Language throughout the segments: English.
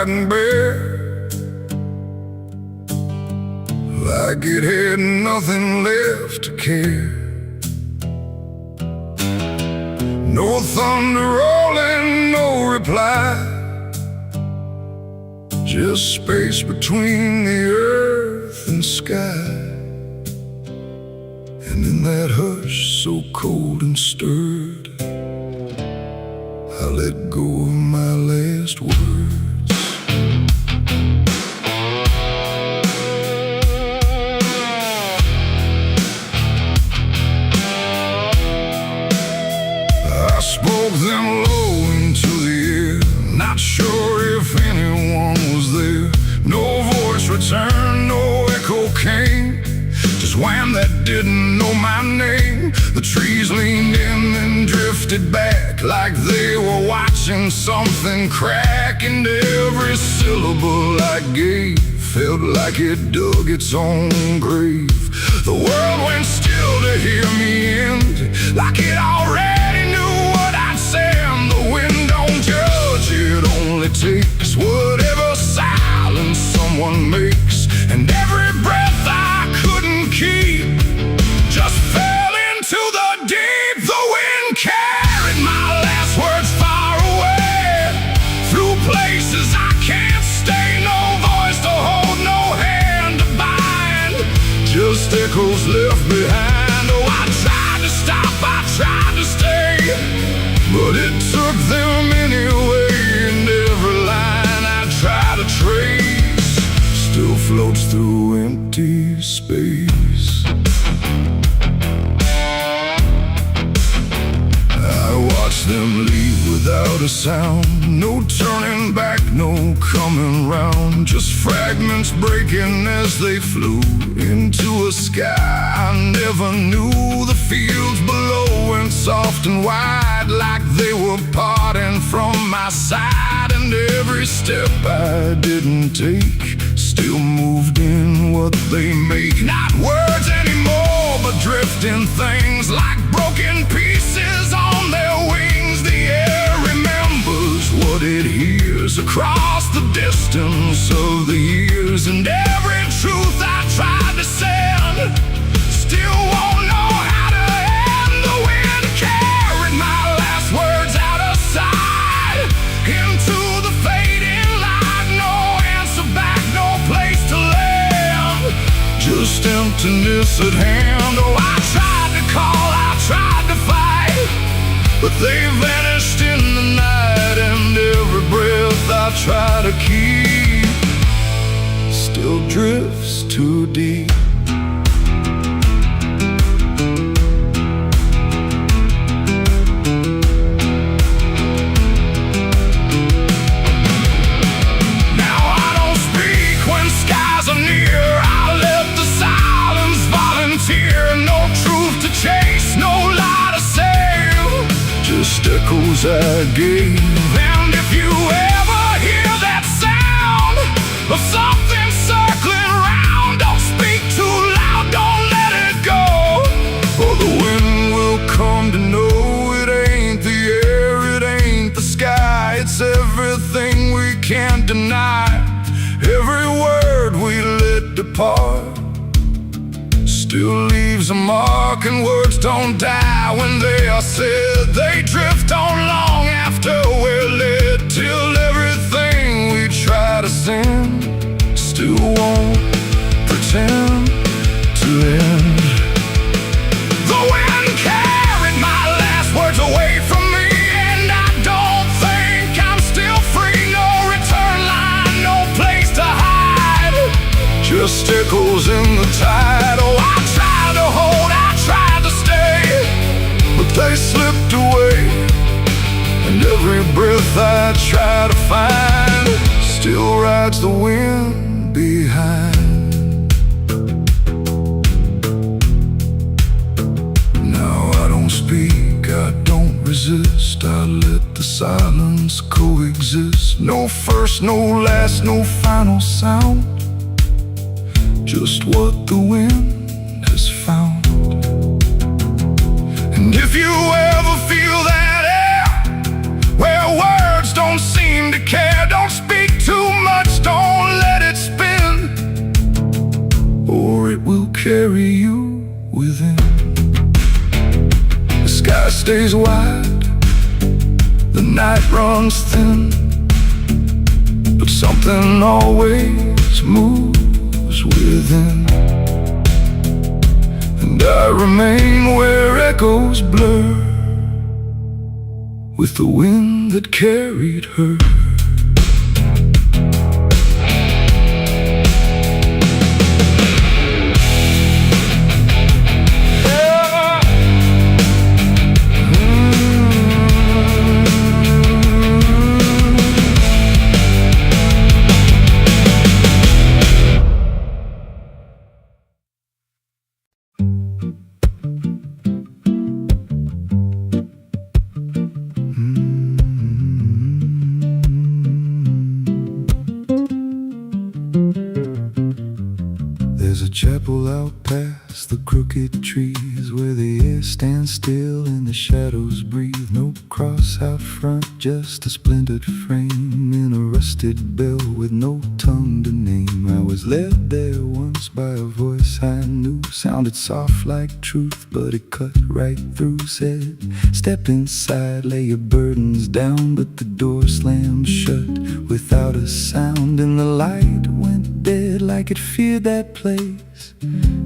lying bare, like it had nothing left to care. No thunder rolling, no reply, just space between the earth and sky. And in that hush so cold and stirred, I let go of my last words. I spoke them low into the air, not sure if anyone was there. No voice returned, no echo came, just wham that didn't know my name. The trees leaned in and drifted back, like they were watching something crack. And every syllable I gave felt like it dug its own grave. The world went still to hear me end, like it already knew what I'd say. And the wind don't judge, it only takes whatever silence someone makes. And every breath I couldn't keep just fell into the deep. The wind carried my last words far away, through places I can't stay. No voice to hold, no hand to bind, just echoes left behind. Oh, I tried to stop, I tried to stay, but it took them anyway. And every line I try to trace still floats through empty space. I watched them leave without a sound, no turning back, no coming round, just fragments breaking as they flew into a sky I never knew. The fields below went soft and wide, like they were parting from my side. And every step I didn't take still moved in what they make. Not words anymore, but drifting things, like broken pieces on their wings. The air remembers what it hears across the distance of the years. And every truth I tried to send still won't know how to end. The wind carried my last words out of sight, into the fading light. No answer back, no place to land, just emptiness at hand. Oh, I tried to call, I tried to fight, but they vanished in the night. And every breath I try to keep still drifts too deep. Now I don't speak when skies are near, I let the silence volunteer. No truth to chase, no lie to save, just echoes I gave. And if you ever hear that sound of something circling round, don't speak too loud, don't let it go, or the wind will come to know it ain't the air, it ain't the sky, it's everything we can't deny. Every word we let depart still leaves a mark, and words don't die when they are said. They drift on long after we're led, till everything we try to send still won't pretend to end. The wind carried my last words away from me, and I don't think I'm still free. No return line, no place to hide, just echoes in the tide. Oh, I tried to hold, I tried to stay, but they slipped away. And every breath I try to find still rides the wind behind. Now I don't speak, I don't resist, I let the silence coexist. No first, no last, no final sound, just what the wind has found. And if you ever feel that air, where words don't seem to care, don't speak too much. carry you within. The sky stays wide, the night runs thin, but something always moves within. And I remain where echoes blur with the wind that carried her. There's a chapel out past the crooked trees, where the air stands still and the shadows breathe. No cross out front, just a splintered frame in a rusted bell with no tongue to name. I was led there once by a voice I knew, sounded soft like truth, but it cut right through. Said, step inside, lay your burdens down, but the door slammed shut without a sound. And the light went dead like it feared that place,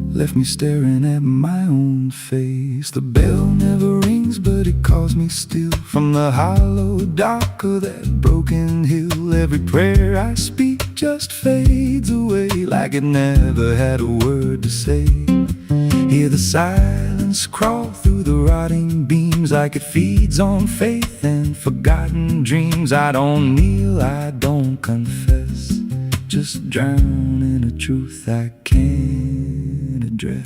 left me staring at my own face. The bell never rings, but it calls me still from the hollow dark of that broken hill. Every prayer I speak just fades away like it never had a word to say. Hear the silence crawl through the rotting beams like it feeds on faith and forgotten dreams. I don't kneel, I don't confess, just drown in a truth I can't address.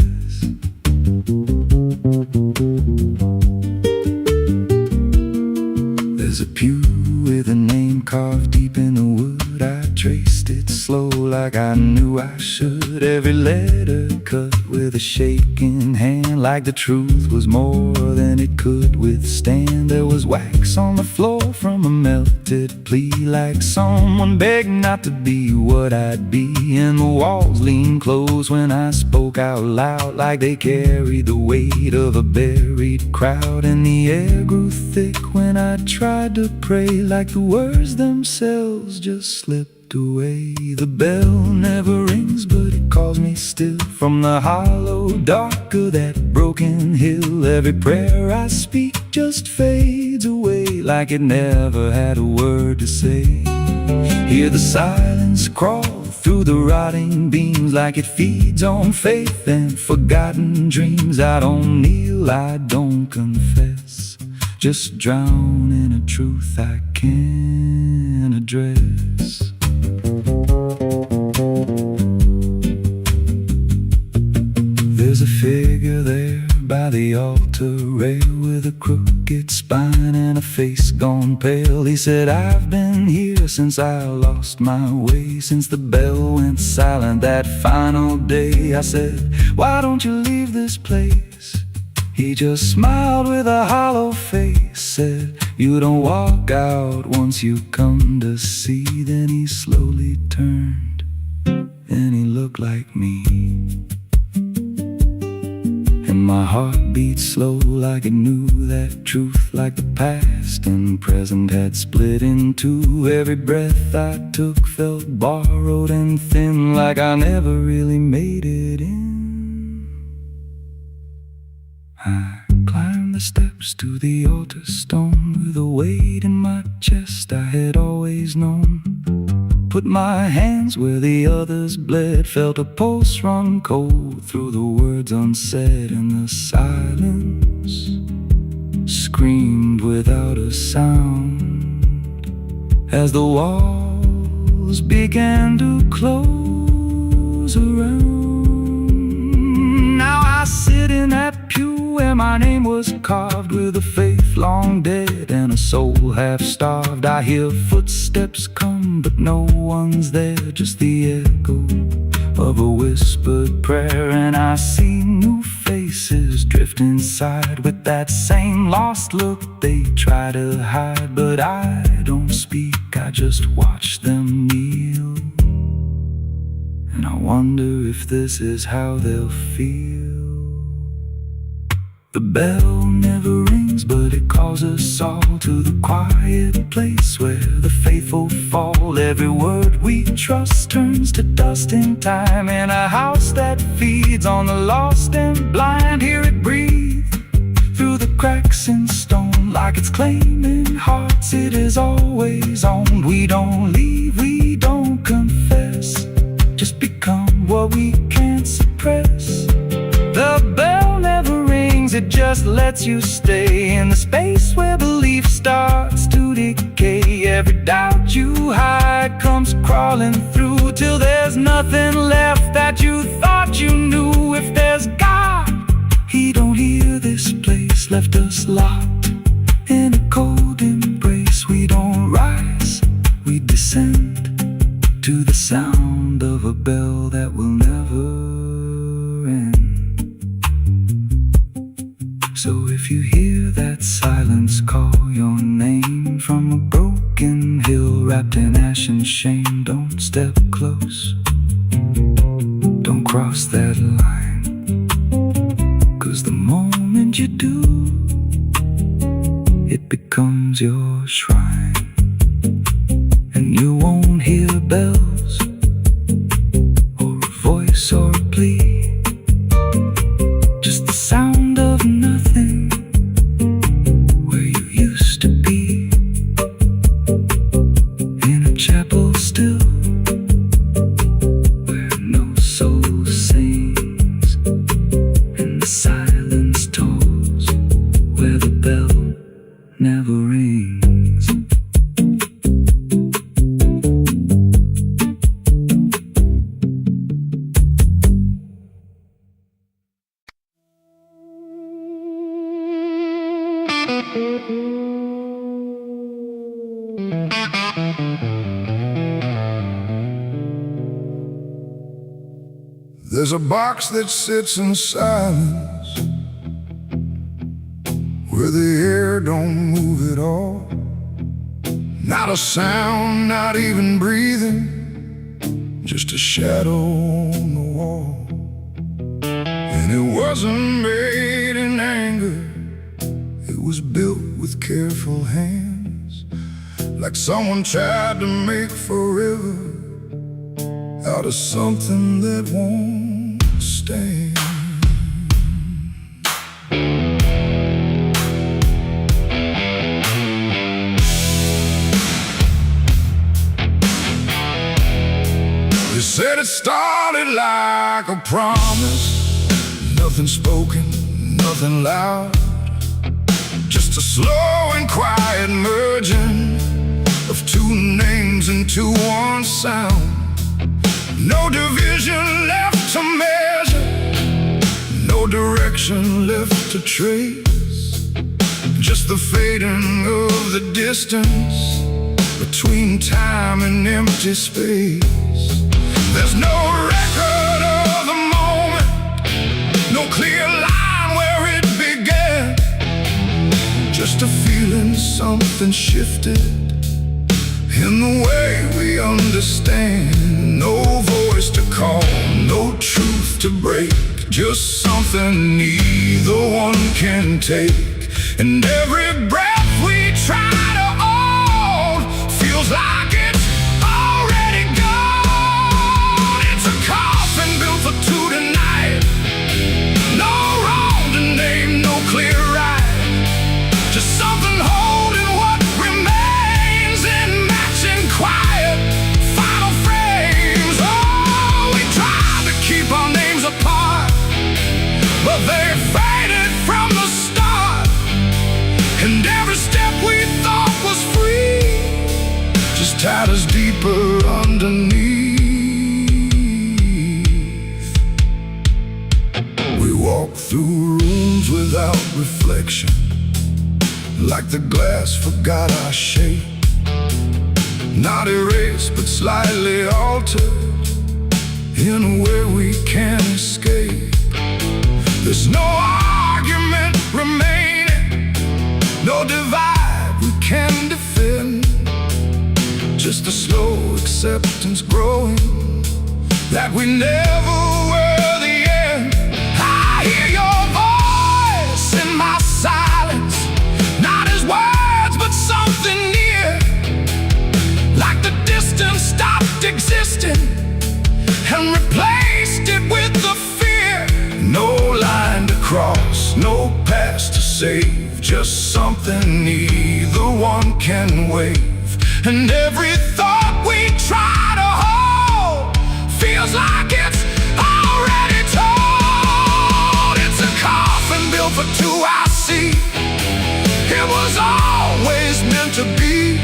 There's a pew with a name carved deep in the wood. I traced it slow like I knew I should. Every letter cut with a shaking hand, like the truth was more than it could withstand. There was wax on the floor from a melted plea, like someone begged not to be what I'd be. And the walls leaned close when I spoke out loud, like they carried the weight of a buried crowd. And the air grew thick when I tried to pray, like the words themselves just slipped away. The bell never rings, but it calls me still from the hollow dark of that broken hill. Every prayer I speak just fades away like it never had a word to say. Hear the silence crawl through the rotting beams like it feeds on faith and forgotten dreams. I don't kneel, I don't confess, just drown in a truth I can't address. There's a figure there by the altar rail with a crooked spine and a face gone pale. He said, I've been here since I lost my way, since the bell went silent that final day. I said, why don't you leave this place? He just smiled with a hollow face, said, you don't walk out once you come to see. Then he slowly turned and he looked like me. And my heart beat slow like it knew that truth, like the past and present had split in two. Every breath I took felt borrowed and thin, like I never really made it in. I climbed the steps to the altar stone with a weight in my chest I had always known. Put my hands where the others bled, felt a pulse run cold through the words unsaid, and the silence screamed without a sound as the walls began to close around. Now I sit in that pew where my name was carved, with a faith long dead and a soul half starved. I hear footsteps come, but no one's there, just the echo of a whispered prayer. And I see new faces drift inside with that same lost look they try to hide. But I don't speak, I just watch them kneel, and I wonder if this is how they'll feel. The bell never rings, but it calls us all to the quiet place where the faithful fall. Every word we trust turns to dust in time, in a house that feeds on the lost and blind. Hear it breathe through the cracks in stone, like it's claiming hearts it is always owned. We don't leave, we don't confess, just become what we can't suppress. The bell never rings, it just lets you stay in the space where belief starts to decay. Every doubt you hide comes crawling through, till there's nothing left that you thought you knew. If there's God, He don't hear this place, left us locked in a cold embrace. We don't rise, we descend to the sound of a bell that will never end. So if you hear that silence call your name from a broken hill wrapped in ash and shame, don't step close, don't cross that line, 'cause the moment you do, it becomes your shrine. And you won't hear bells or a voice or a plea, just the sound of nothing where you used to be, in a chapel still where no soul sings, and the silence tolls where the bell never rings. There's a box that sits in silence, where the air don't move at all. Not a sound, not even breathing, just a shadow on the wall. And it wasn't made in anger, it was built with careful hands, like someone tried to make forever out of something that won't stand. They said it started like a promise, nothing spoken, nothing loud, just a slow and quiet merging of two names into one sound. No division left to measure, no direction left to trace, just the fading of the distance between time and empty space. There's no record of the moment, no clear line where it began, just a feeling something shifted in the way we understand. No voice to call, no truth to break, just something neither one can take. And every breath we try to hold feels like it's already gone. It's a coffin built for two tonight, no wrong to name, no clear right, just something holding what remains in matching quiet final frames. Oh, we tried to keep our names apart, but they faded from the start. And every step we thought was free just tied us deeper underneath. We walk through rooms without reflection, like the glass forgot our shape, not erased but slightly altered in a way we can't escape. There's no argument remaining, no divide we can defend, just a slow acceptance growing that we never were the end. I hear your voice in my silence, not as words but something near, like the distance stopped existing and replaced it with the fear. No line to cross, no past to save, just something neither one can wave. And every thought we try to hold feels like it's already told. It's a coffin built for two, I see. It was always meant to be.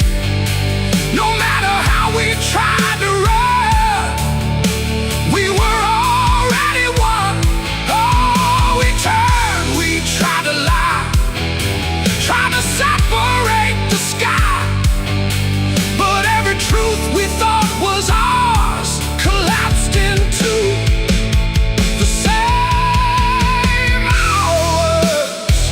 No matter how we tried to run, we were already one. Oh, we turned, we tried to lie, trying to separate the sky. But every truth we thought was ours collapsed into the same hours.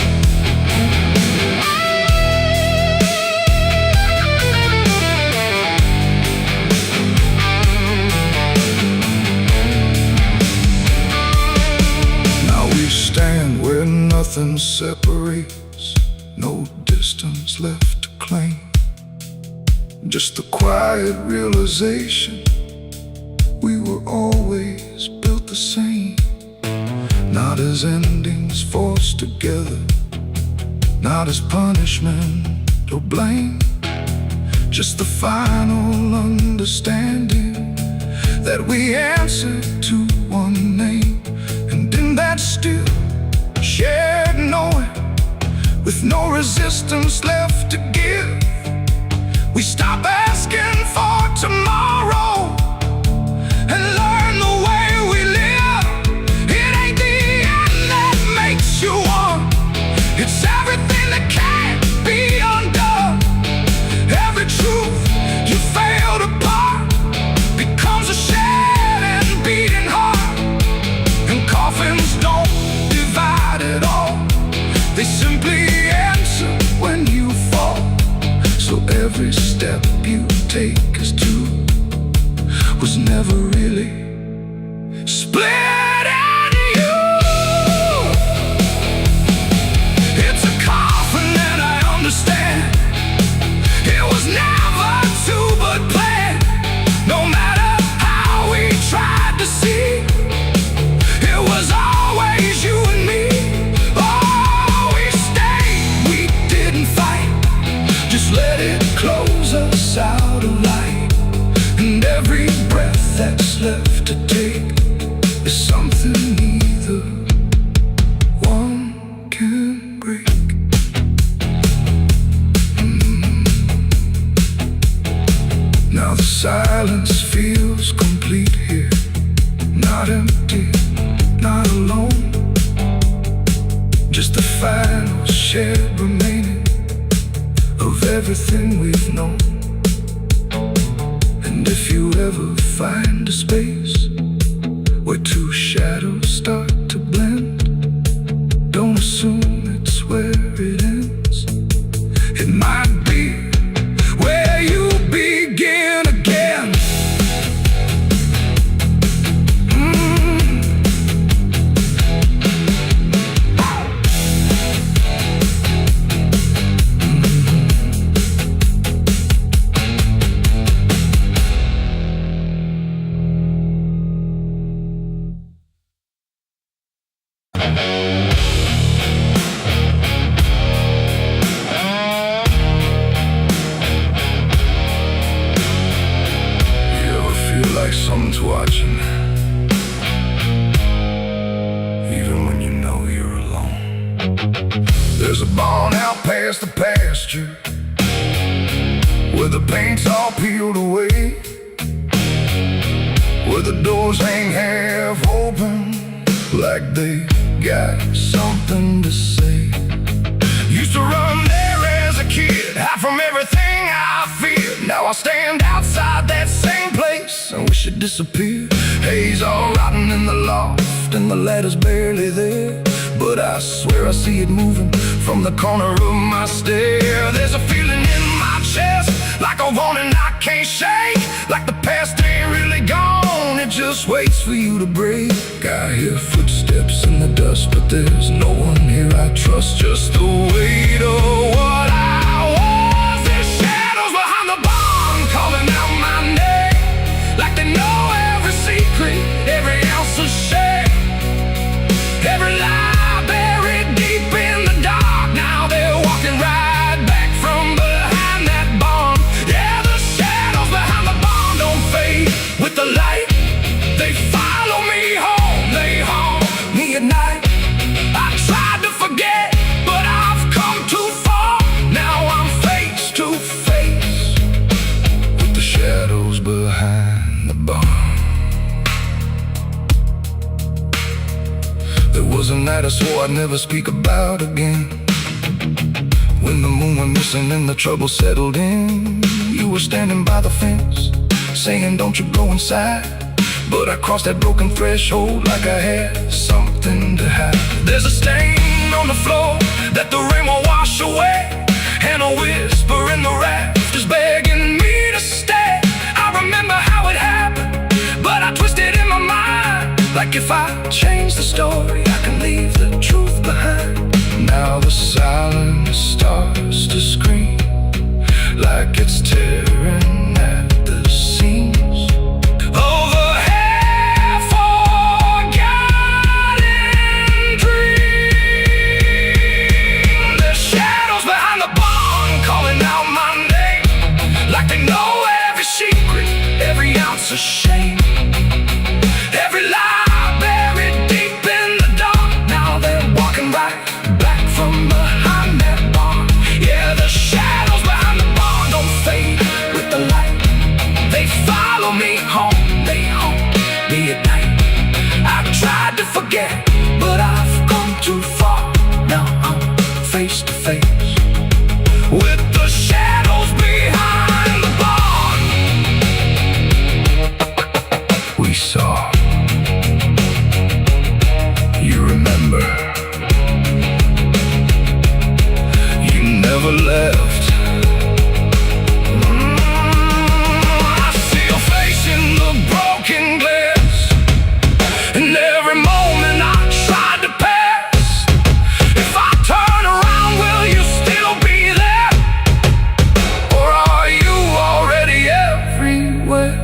Now we stand where nothing separates, no distance left to claim. Just the quiet realization we were always built the same. Not as endings forced together, not as punishment or blame, just the final understanding that we answered to one name. And in that still shared knowing, with no resistance left to give, we stop asking for tomorrow and learn the way we live. It ain't the end that makes you one, it's everything that can't be undone. Every truth you failed apart becomes a shed and beating heart. And coffins don't divide at all, they simply answer when you fall. So every step you take as two was never really split into you. It's a coffin and I understand, it was never two but planned. No matter how we tried to see, it was always you and me. Oh, we stayed, we didn't fight, just let it close us out of light. And every breath that's left to take is something neither one can break. Now the silence feels complete here, not empty, not alone, just the final shared remaining of everything we've known. And if you ever find a space where two shadows start to blend, don't assume it's where it ends. It might be where you begin again. Someone's watching, even when you know you're alone. There's a barn out past the pasture where the paint's all peeled away, where the doors hang half open like they got something to say. Used to run there as a kid, hide from everything I feared. Now I stand outside that same place, I wish it disappeared. Haze all rotten in the loft and the ladder's barely there, but I swear I see it moving from the corner of my stair. There's a feeling in my chest, like a warning I can't shake, like the past ain't really gone, it just waits for you to break. I hear footsteps in the dust, but there's no one here I trust. Just the weight of what I was. There's shadows behind the barn calling out my name, like they know every secret, every ounce of shame, every lie buried deep in the dark. Now they're walking right back from behind that barn. Yeah, the shadows behind the barn don't fade with the light. They follow me home, they haunt me at night. I tried to forget, but I've come too far. Now I'm face to face with the shadows behind the barn. There was a night I swore I'd never speak about again. When the moon went missing and the trouble settled in, you were standing by the fence, saying don't you go inside. But I crossed that broken threshold like I had something to hide. There's a stain on the floor that the rain will wash away, and a whisper in the rafters begging me to stay. I remember how it happened, but I twisted in my mind, like if I change the story, I can leave the truth behind. Now the silence starts to scream, like it's tearing at the seams. Every ounce of shame, every lie buried deep in the dark. Now they're walking right back from behind that barn. Yeah, the shadows behind the barn don't fade with the light. They follow me home, they haunt me at night. I've tried to forget, but I've come too far. Now I'm face to face with the shadows behind the barn. We saw, you remember, you never left. I see your face in the broken glass, and every moment I tried to pass. If I turn around, will you still be there, or are you already everywhere?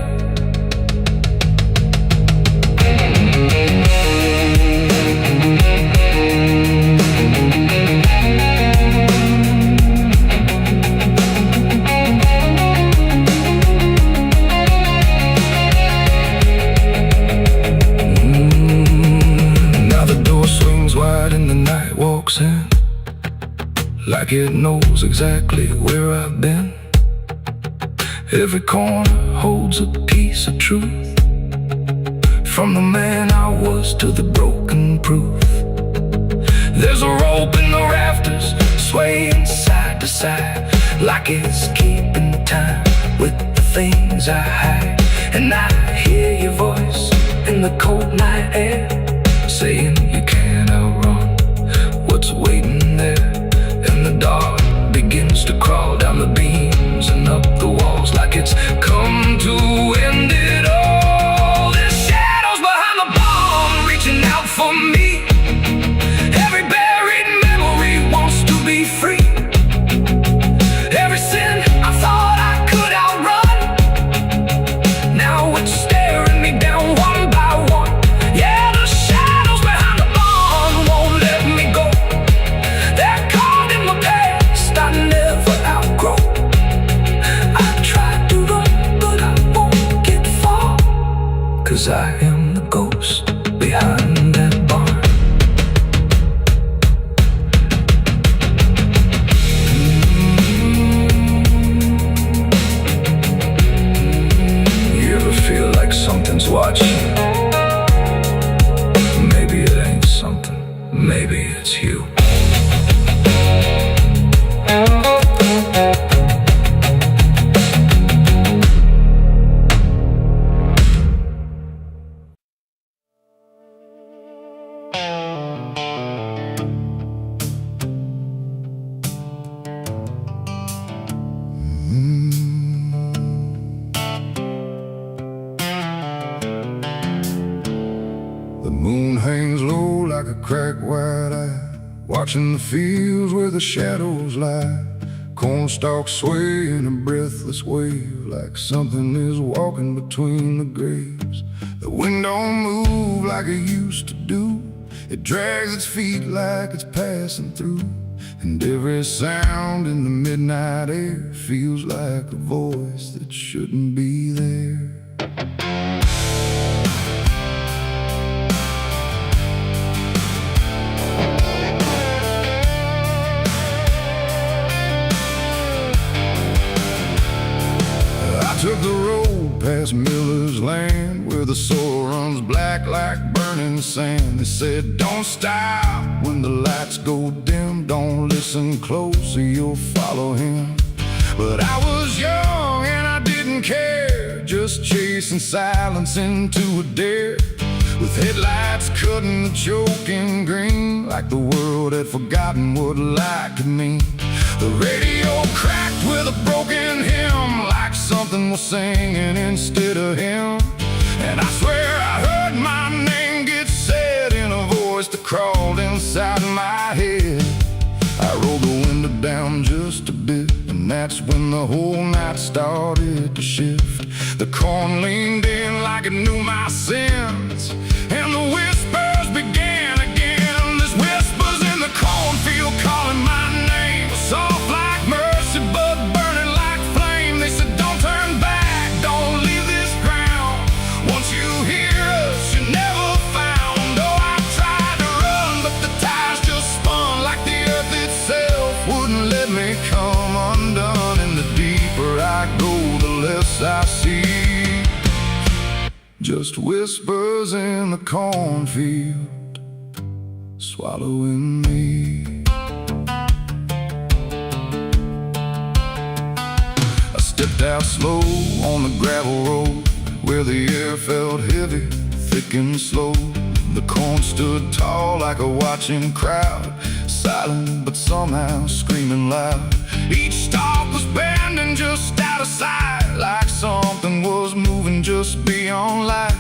Like it knows exactly where I've been. Every corner holds a piece of truth, from the man I was to the broken proof. There's a rope in the rafters, swaying side to side, like it's keeping time with the things I hide. And I hear your voice in the cold night air, saying you can't outrun what's waiting there. And the dark begins to crawl down the beams and up the walls, like it's come to end it all. There's shadows behind the barn reaching out for me. Every buried memory wants to be free. Every sin I thought I could outrun, now it's staring me down one by one. Yeah, the shadows behind the barn won't let me go. They're caught in my past I never outgrow. I tried to run, but I won't get far, 'cause I am the ghost behind that barn. You ever feel like something's watching? Maybe it ain't something, maybe it's you. like a cracked white eye, watching the fields where the shadows lie. Corn stalks sway in a breathless wave, like something is walking between the graves. The wind don't move like it used to do. It drags its feet like it's passing through. And every sound in the midnight air feels like a voice that shouldn't be there. I took the road past Miller's land, where the soil runs black like burning sand. They said, don't stop when the lights go dim, don't listen close or you'll follow him. But I was young and I didn't care, just chasing silence into a dare, with headlights cutting the choking green, like the world had forgotten what light could mean. The radio cracked with a broken hymn, like something was singing instead of him. And I swear I heard my name get said in a voice that crawled inside my head. I rolled the window down just a bit, and that's when the whole night started to shift. The corn leaned in like it knew my sins, and the whispers began again. There's whispers in the cornfield calling my name, soft like mercy but burning like flame. They said, don't turn back, don't leave this ground. Once you hear us, you're never found. Oh, I tried to run, but the tires just spun, like the earth itself wouldn't let me come undone. And the deeper I go, the less I see, just whispers in the cornfield, swallowing me. I stepped out slow on the gravel road, where the air felt heavy, thick and slow. The corn stood tall like a watching crowd, silent but somehow screaming loud. Each stalk was bending just out of sight, like something was moving just beyond light.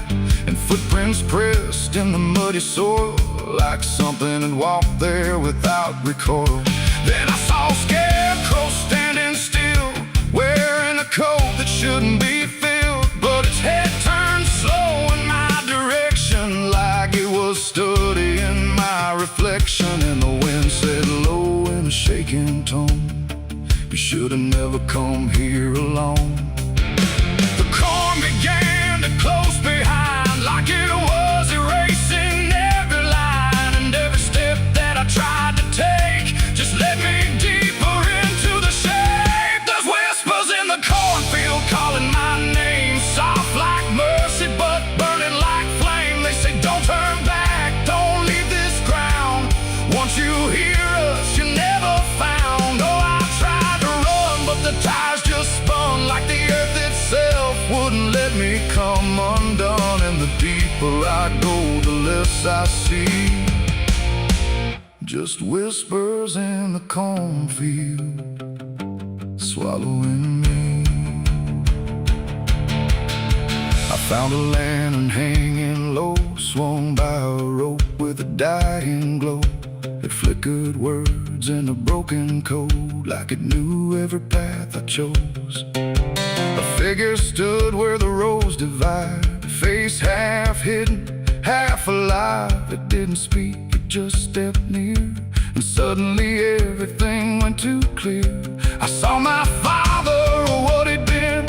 And footprints pressed in the muddy soil, like something had walked there without recoil. Then I saw a scarecrow standing still, wearing a coat that shouldn't be filled, but its head turned slow in my direction, like it was studying my reflection. And the wind said low in a shaking tone, you should have never come here alone. The corn began to close behind, like it was erasing every line. And every step that I tried to take just led me deeper into the shade. There's whispers in the cornfield calling my name, soft like mercy but burning like flame. They say, don't turn back, don't leave this ground. Once you hear us, you're never found. Oh, I tried to run, but the tires just spun, like the earth itself wouldn't let me come undone. And the deeper I go, the less I see, just whispers in the cornfield, swallowing me. I found a lantern hanging low, swung by a rope with a dying glow. It flickered words in a broken code, like it knew every path I chose. A figure stood where the roads divide, face half hidden, half alive. It didn't speak, it just stepped near, and suddenly everything went too clear. I saw my father, or what he'd been,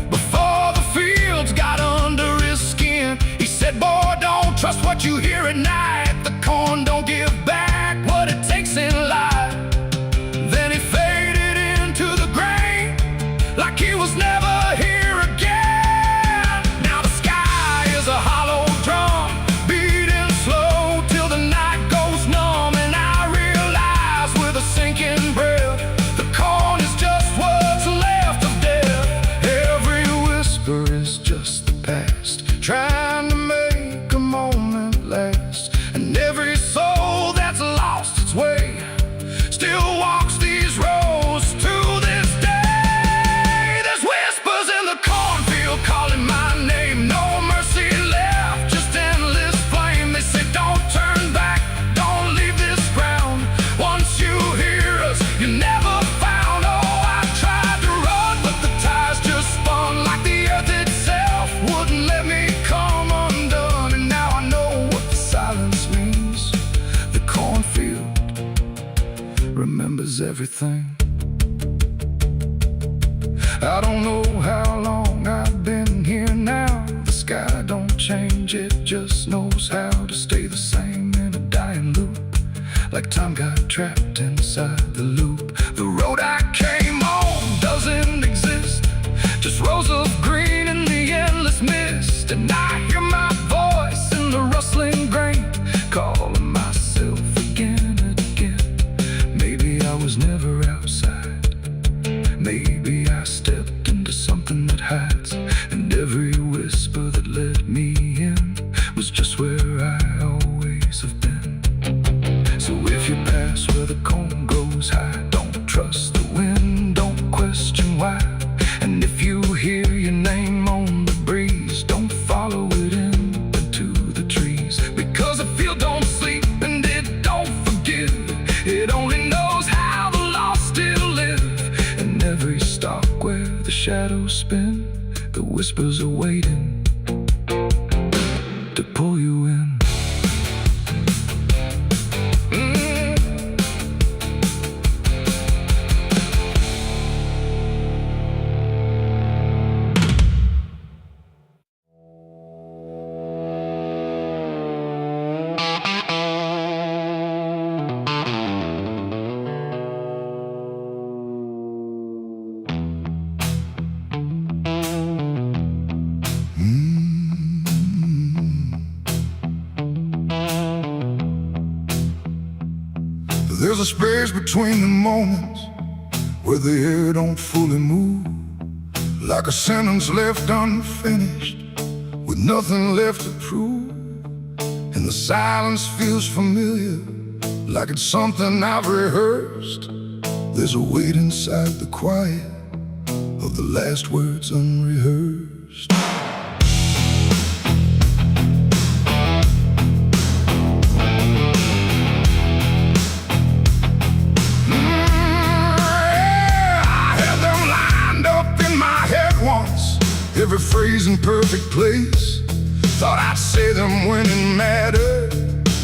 before the fields got under his skin. He said, boy, don't trust what you hear at night. The corn don't give back what it takes in life. Then he faded into the grain, like he was never here again. Now the sky is a hollow drum, beating slow till the night goes numb. And I realize with a sinking breath, the corn is just what's left of death. Every whisper is just the past, trying to make a moment last. And every soul that's remembers everything. I don't know how long I've been here now. The sky don't change, it just knows how to stay the same in a dying loop. Like time got trapped inside the loop. The road I came on doesn't exist, just rows of green in the endless mist. And I hear my voice in the rustling grain, calling myself again and again. Maybe I was never outside, maybe I stepped into something that hides, and every whisper that led me in was just where I always have been. So if you pass where the comb goes high, don't trust the wind, don't question why. And if you hear your name on the breeze, don't follow it into the trees. Because the field don't sleep and it don't forgive, it only knows how the lost still live. And every stalk where the shadows spin, the whispers are waiting to pull you in. There's a space between the moments where the air don't fully move, like a sentence left unfinished with nothing left to prove. And the silence feels familiar, like it's something I've rehearsed. There's a weight inside the quiet of the last words unrehearsed. Every phrase in perfect place, thought I'd say them when it mattered,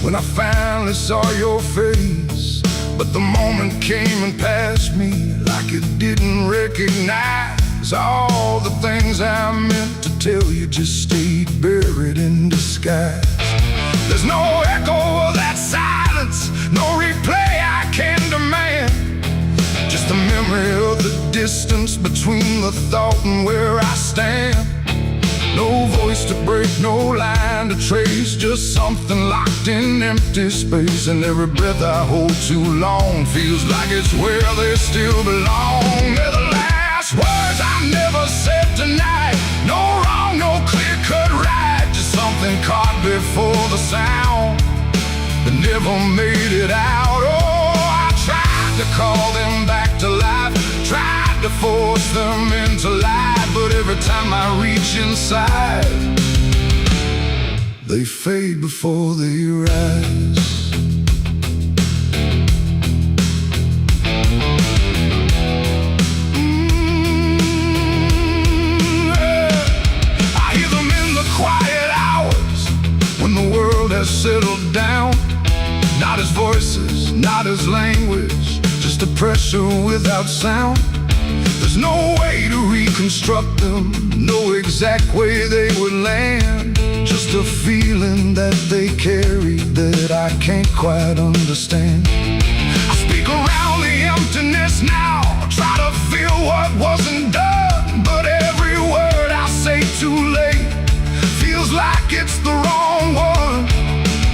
when I finally saw your face. But the moment came and passed me like it didn't recognize all the things I meant to tell you just stayed buried in disguise. There's no echo of that silence, no replay I can demand, just a memory of the distance between the thought and where I stand. No voice to break, no line to trace, just something locked in empty space. And every breath I hold too long feels like it's where they still belong. They're the last words I never said tonight. No wrong, no clear-cut right, just something caught before the sound that never made it out. Oh, I tried to call them back to life, tried to force them into light, but every time I reach inside, they fade before they rise. I hear them in the quiet hours when the world has settled down. Not as voices, not as language, just a pressure without sound. There's no way to reconstruct them, no exact way they would land, just a feeling that they carry that I can't quite understand. I speak around the emptiness now, try to feel what wasn't done, but every word I say too late feels like it's the wrong one.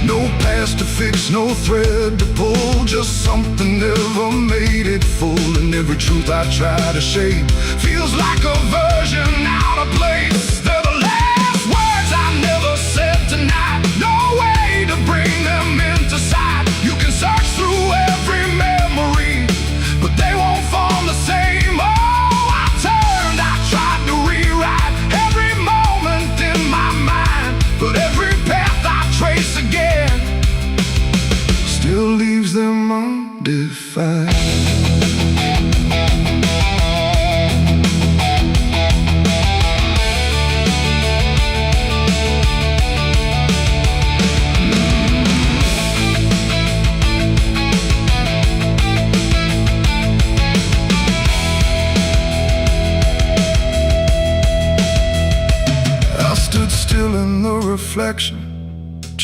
No past to fix, no thread to pull, just something never made it full. And every truth I try to shape feels like a version out of place. They're the last words I never said tonight, no way to bring them into sight. You can search through every memory, but they won't form the same. Oh, I turned, I tried to rewrite every moment in my mind, but every path I trace again still leaves them undefined.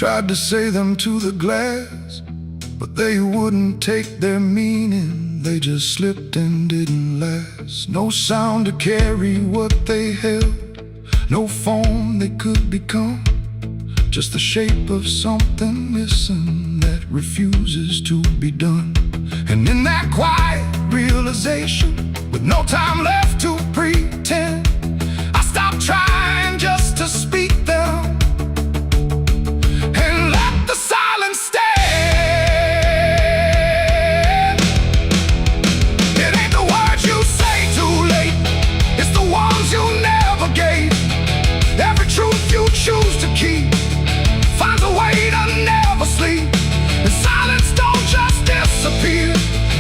tried to say them to the glass, but they wouldn't take their meaning. They just slipped and didn't last. No sound to carry what they held, no form they could become, just the shape of something missing that refuses to be done. And in that quiet realization, with no time left to pretend, I stopped trying just to speak them and let the silence stand. It ain't the words you say too late, it's the ones you never gave. Every truth you choose to keep finds a way to never sleep. And silence don't just disappear,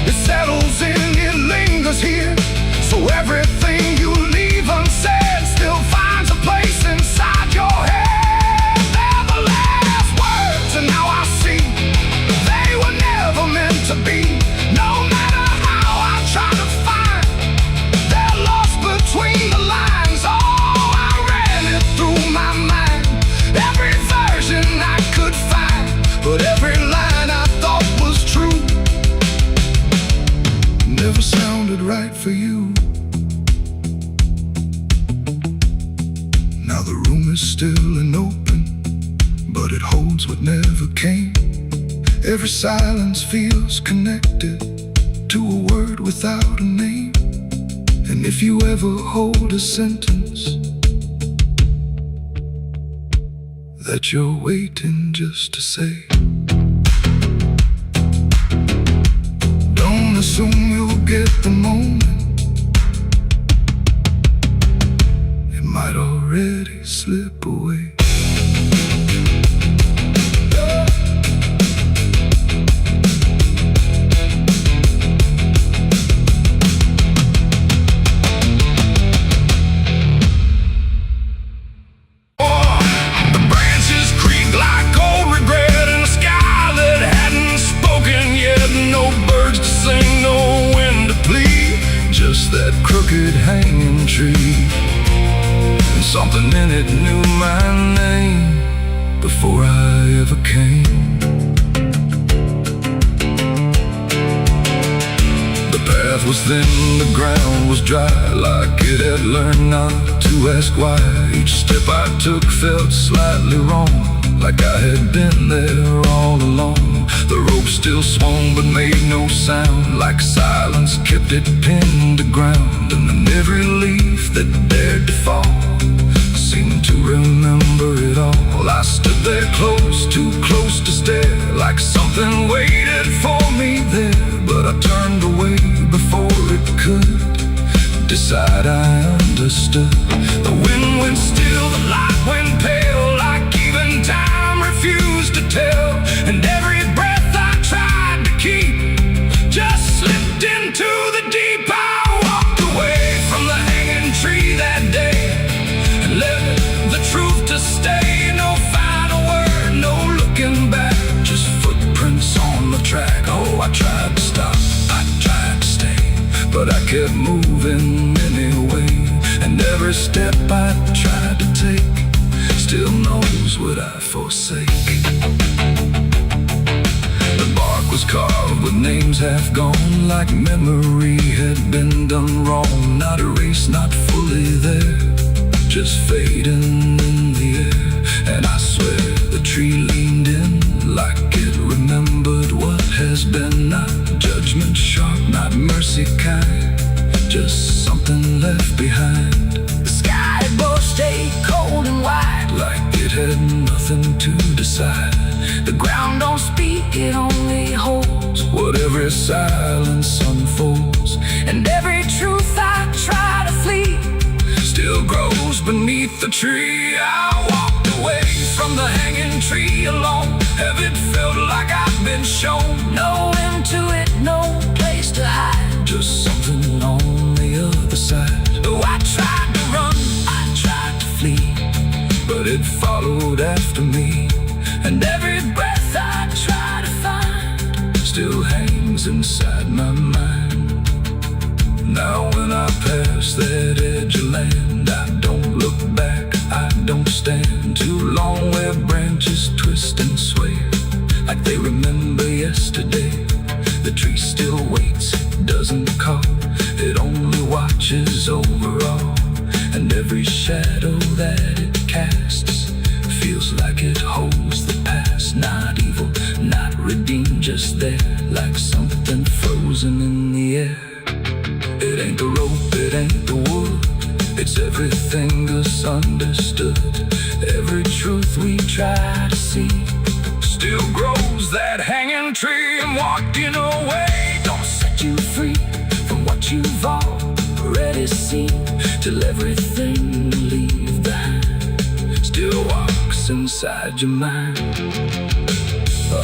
it settles in, it lingers here. So everything you leave unsaid still finds a place inside your head. They're the last words, and now I see they were never meant to be. No matter how I try to find, they're lost between the lines. Oh, I ran it through my mind, every version I could find, but every line I thought was true never sounded right for you. Now the room is still and open, but it holds what never came. Every silence feels connected to a word without a name. And if you ever hold a sentence that you're waiting just to say, don't assume you'll get the moment, it might already slip away. That crooked hanging tree, and something in it knew my name before I ever came. The path was thin, the ground was dry, like it had learned not to ask why. Each step I took felt slightly wrong, like I had been there all along. The rope still swung but made no sound, like silence kept it pinned to ground. And then every leaf that dared to fall seemed to remember it all. I stood there close, too close to stare, like something waited for me there. But I turned away before it could decide I understood. The wind went still, the light went pale, like even time refused to tell. And every breath I tried to keep just slipped into the deep. I walked away from the hanging tree that day and left the truth to stay. No final word, no looking back, just footprints on the track. Oh, I tried to stop, I tried to stay, but I kept moving anyway. And every step I tried to take still knows what I forsake. The bark was carved with names half gone, like memory had been done wrong. Not erased, not fully there, just fading in the air. And I swear the tree leaned in, like it remembered what has been. Not judgment sharp, not mercy kind, just something left behind. The sky both stayed cold and white, like it had nothing to decide. The ground don't speak, it only holds what every silence unfolds. And every truth I try to flee still grows beneath the tree. I walked away from the hanging tree alone. Heaven felt like I've been shown no end to it, no place to hide, just something on the other side. Oh, I tried to run, I tried to flee, but it followed after me. And every breath I try to find still hangs inside my mind. Now when I pass that edge of land, I don't look back, I don't stand too long where branches twist and sway like they remember yesterday. The tree still waits, it doesn't call, it only watches over all. And every shadow that it casts feels like it holds the past. Not evil, not redeemed, just there, like something frozen in the air. It ain't the rope, it ain't the wood, it's everything misunderstood. Every truth we try to see still grows that hanging tree, and walking away don't set you free from what you've already seen, till everything you leave behind still walks inside your mind.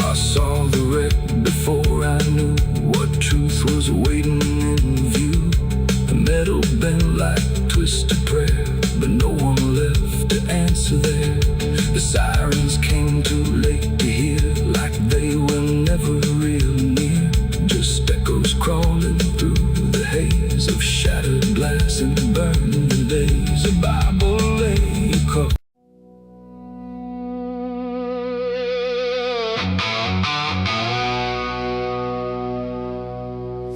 I saw the wreck before I knew what truth was waiting in view. The metal bent like twisted prayer, but no one left to answer there. The sirens came too late to hear, like they were never real near. Just echoes crawling through the haze of shattered glass and burning relays. A Bible lay across.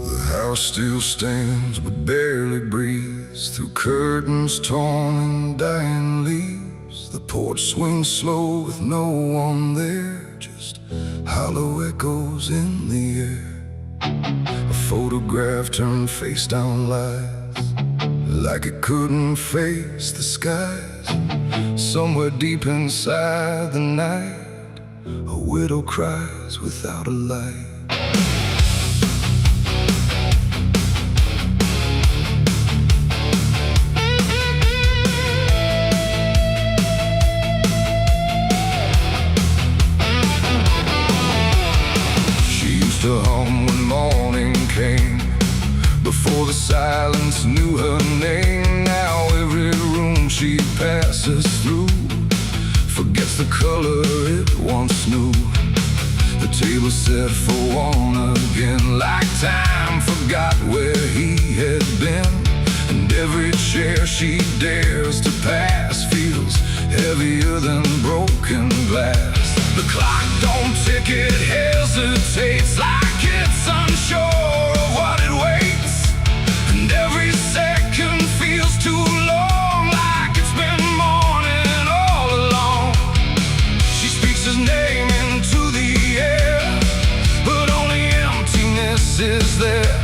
The house still stands but barely breathes through curtains torn and dying leaves. The porch swings slow with no one there, just hollow echoes in the air. A photograph turned face down lies, like it couldn't face the skies. Somewhere deep inside the night, a widow cries without a light. To hum when morning came, before the silence knew her name. Now every room she passes through forgets the color it once knew. The table set for one again, like time forgot where he had been. And every chair she dares to pass feels heavier than broken glass. The clock don't tick, it hesitates, like it's unsure of what it waits. And every second feels too long, like it's been mourning all along. She speaks his name into the air, but only emptiness is there.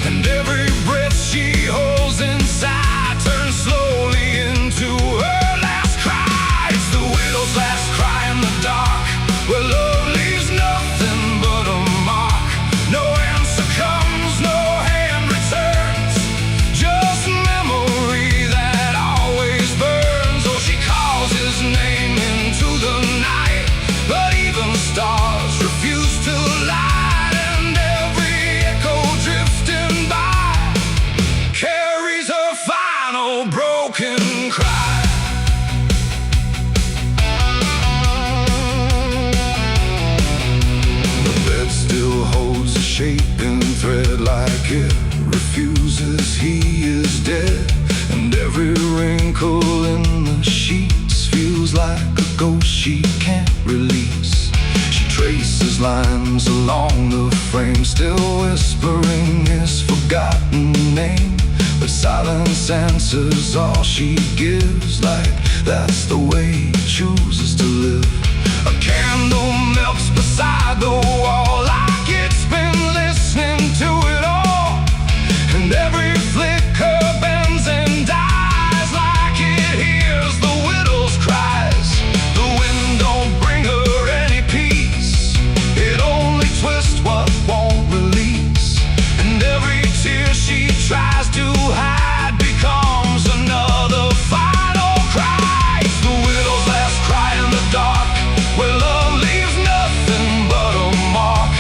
And every breath she holds inside turns slowly into her last cry. It's the widow's last cry in the dark, where love leaves nothing but a mark. No answer comes, no hand returns, just memory that always burns. Oh, she calls his name into the night, but even stars refuse to light. And every echo drifting by carries her final broken cry. Shapen thread, like it refuses he is dead. And every wrinkle in the sheets feels like a ghost she can't release. She traces lines along the frame, still whispering his forgotten name. But silence answers all she gives, like that's the way he chooses to live. A candle melts beside the wall, like it's been listening to it all. And every flicker bends and dies, like it hears the widow's cries. The wind don't bring her any peace, it only twists what won't release. And every tear she tries to hide becomes another final cry. It's the widow's last cry in the dark, where love leaves nothing but a mark.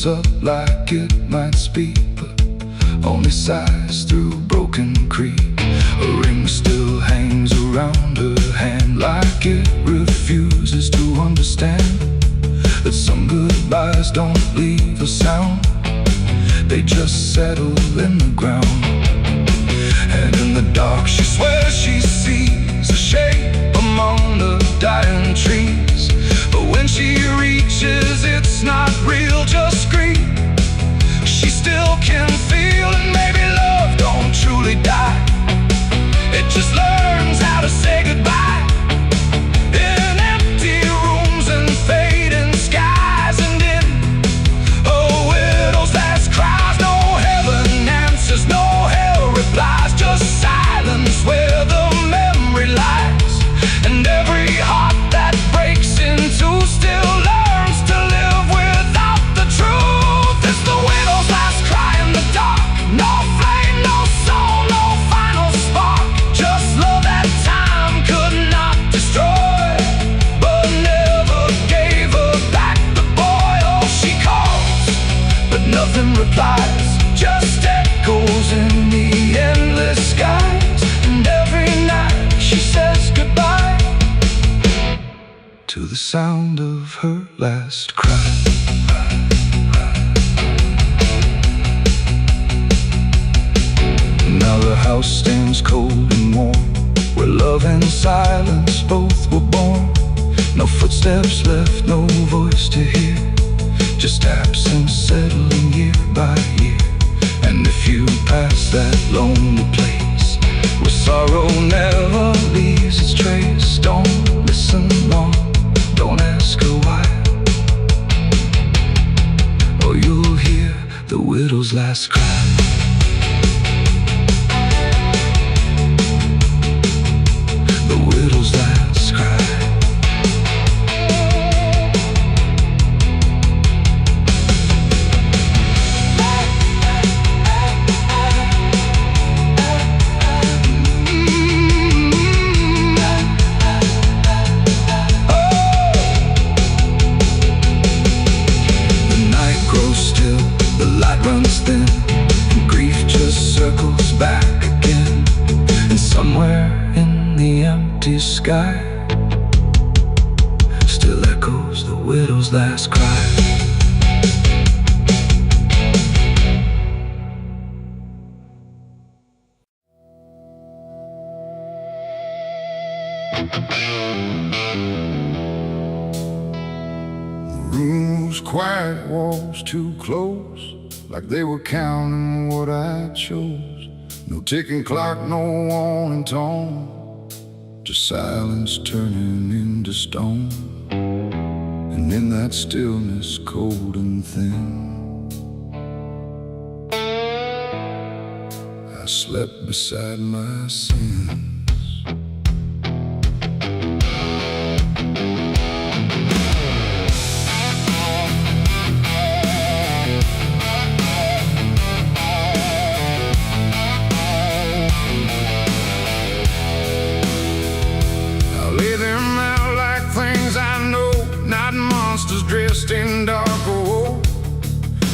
looks up like it might speak, but only sighs through broken creek. A ring still hangs around her hand, like it refuses to understand that some goodbyes don't leave a sound, they just settle in the ground. And in the dark she swears she sees a shape among the dying trees, but when she reaches, it's not real, just scream. She still can feel, and maybe love don't truly die, it just learns how to say goodbye. In empty rooms and fading skies, and in a widow's last cries, no heaven answers, no hell replies, just silence where the memory lies. And every heart that breaks in two still learns to live without the truth. It's the widow's last cry in the dark, no flame, no soul, no final spark, just love that time could not destroy, but never gave her back the boy. Oh, she calls, but nothing replies, just echoes in the endless skies. And every night she says goodbye to the sound of her last cry. Now the house stands cold and warm, where love and silence both were born. No footsteps left, no voice to hear, just absence settling year by year. And if you pass that lonely place where sorrow never leaves its trace, don't listen long, don't ask her why, or you'll hear the widow's last cry. The widow's last cry. Runs thin, and grief just circles back again. And somewhere in the empty sky still echoes the widow's last cry. The room was quiet, walls too close, like they were counting what I chose. No ticking clock, no warning tone, just silence turning into stone. And in that stillness, cold and thin, I slept beside my sins. Dressed in dark gold,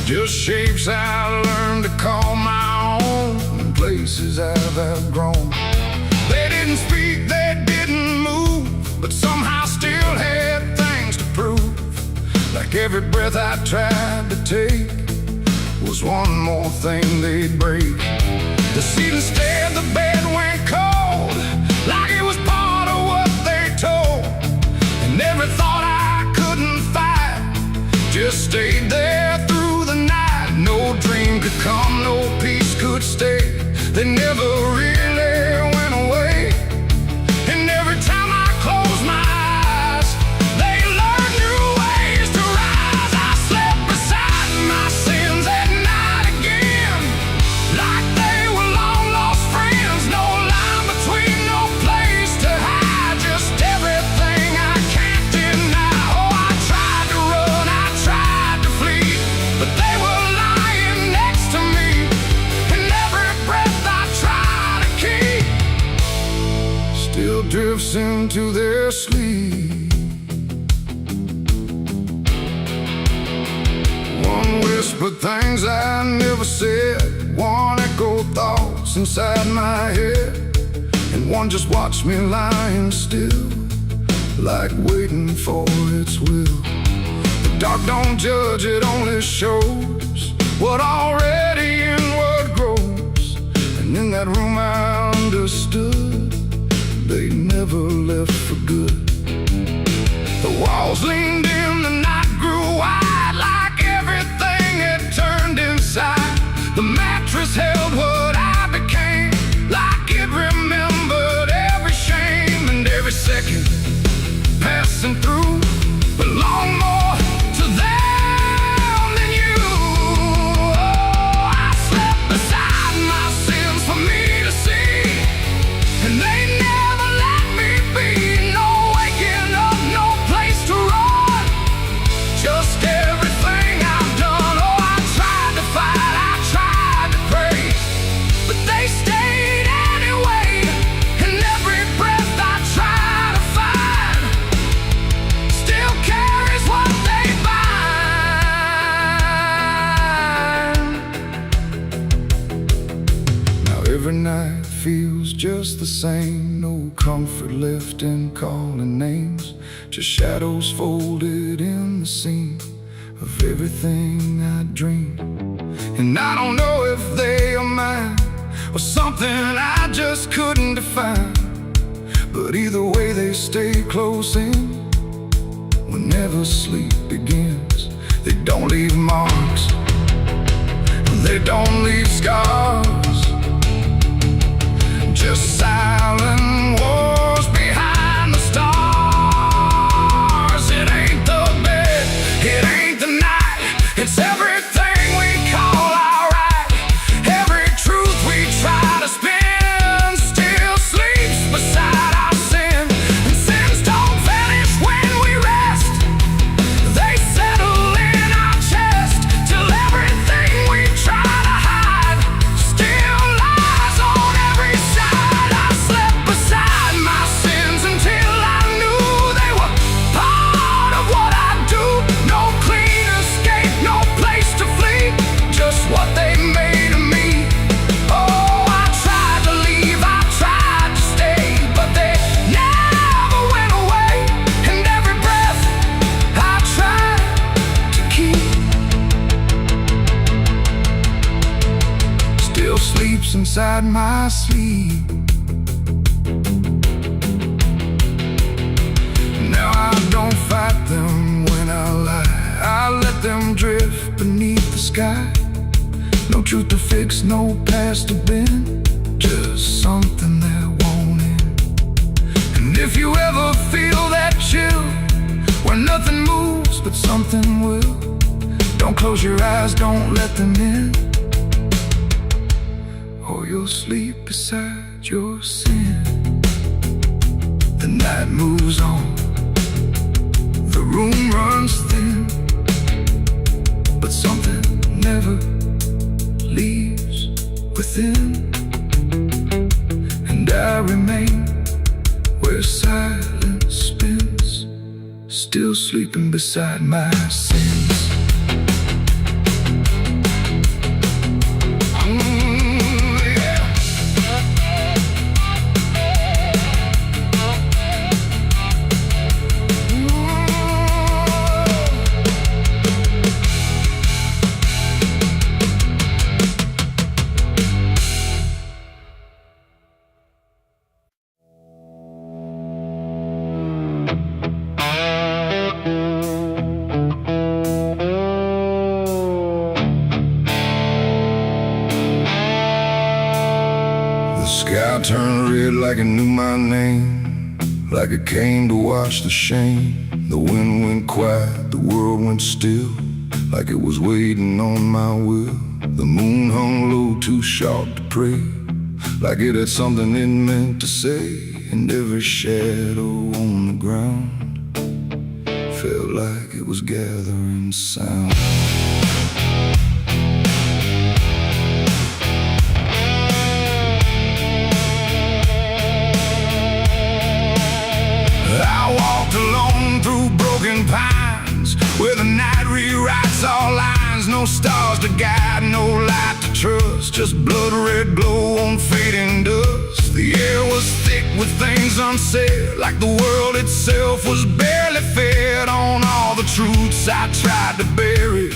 just shapes I learned to call my own, and places I've outgrown. They didn't speak, they didn't move, but somehow still had things to prove. Like every breath I tried to take was one more thing they'd break. The ceiling stared, the bed went cold, like it was part of what they told. And every thought I couldn't fight just stayed there through the night. No dream could come, no peace could stay, they never really went away. And every time I close my eyes, they learn new ways to rise. I slept beside my sins at night again, like they were long lost friends. No line between, no place to hide, just everything I can't deny. Oh, I tried to run, I tried to flee, but they were lying next to me. And every breath I try to keep still drifts into their sleep. One whisper whispered things I never said. One echoed thoughts inside my head, and one just watched me lying still, like waiting for its will. The dark don't judge, it only shows what already inward grows. And in that room I understood they never left for good. The walls leaned in, the night grew wide, like everything had turned inside. The mattress held what I became, like it remembered every shame and every second passing through belonged more to them than you. Oh, I slept beside my sins for me to see, and they never let me be. No waking up, no place to run, just everything I've done. Oh, I tried to fight, I tried to pray, but they stayed anyway. And every breath I try to find still carries what they bind. Now every night feels just the same, no comfort left in calling names, just shadows folded in the seam of everything I dreamed. And I don't know if they are mine or something I just couldn't define, but either way they stay close in whenever sleep begins. They don't leave marks, they don't leave scars, just silent wars behind the stars. It ain't the bed, it ain't the night, it's everything we call our right. Every truth we try to spin still sleeps beside our sin. And sins don't vanish when we rest, they settle in our chest till everything we try to hide still lies on every side. I slept beside my sins until I knew they were part of what I do. No clean escape, no place to flee, just what they made of me. Oh, I tried to leave, I tried to stay, but they never went away. And every breath I tried to keep still sleeps inside my sleep. Now I don't fight them when I lie, I let them drift beneath the sky. No truth to fix, no past to bend, just something that won't end. And if you ever feel that chill where nothing moves but something will, don't close your eyes, don't let them in, or you'll sleep beside your sin. The night moves on, the room runs thin, but something never leaves within. And I remain where silence spins, still sleeping beside my sins. The sky turned red like it knew my name, like it came to wash the shame. The wind went quiet, the world went still, like it was waiting on my will. The moon hung low, too sharp to pray, like it had something it meant to say. And every shadow on the ground felt like it was gathering sound. I walked alone through broken pines, where the night rewrites all lines. no stars to guide, no light to trust, just blood red glow on fading dust. The air was thick with things unsaid, like the world itself was barely fed on all the truths I tried to bury,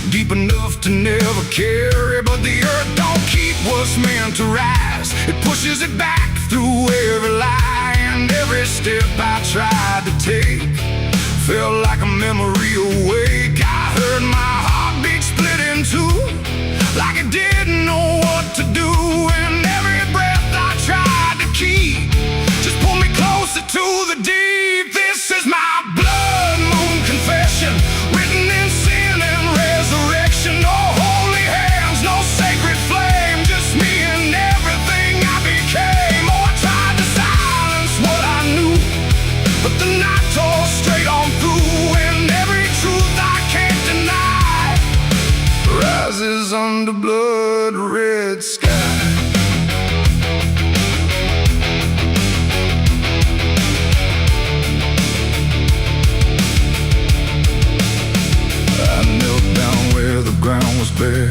deep enough to never carry. But the earth don't keep what's meant to rise, it pushes it back through every lie. And every step I tried to take felt like a memory awake. I heard my heartbeat split in two, like it didn't know what to do. And every breath I tried to keep just pulled me closer to the deep. This is my blood moon confession, written in sin and resurrection. No holy hands, no sacred flame, just me and everything I became. Oh, I tried to silence what I knew, but the night tore straight on through. And every truth I can't deny rises under blood red sky. I knelt down where the ground was bare,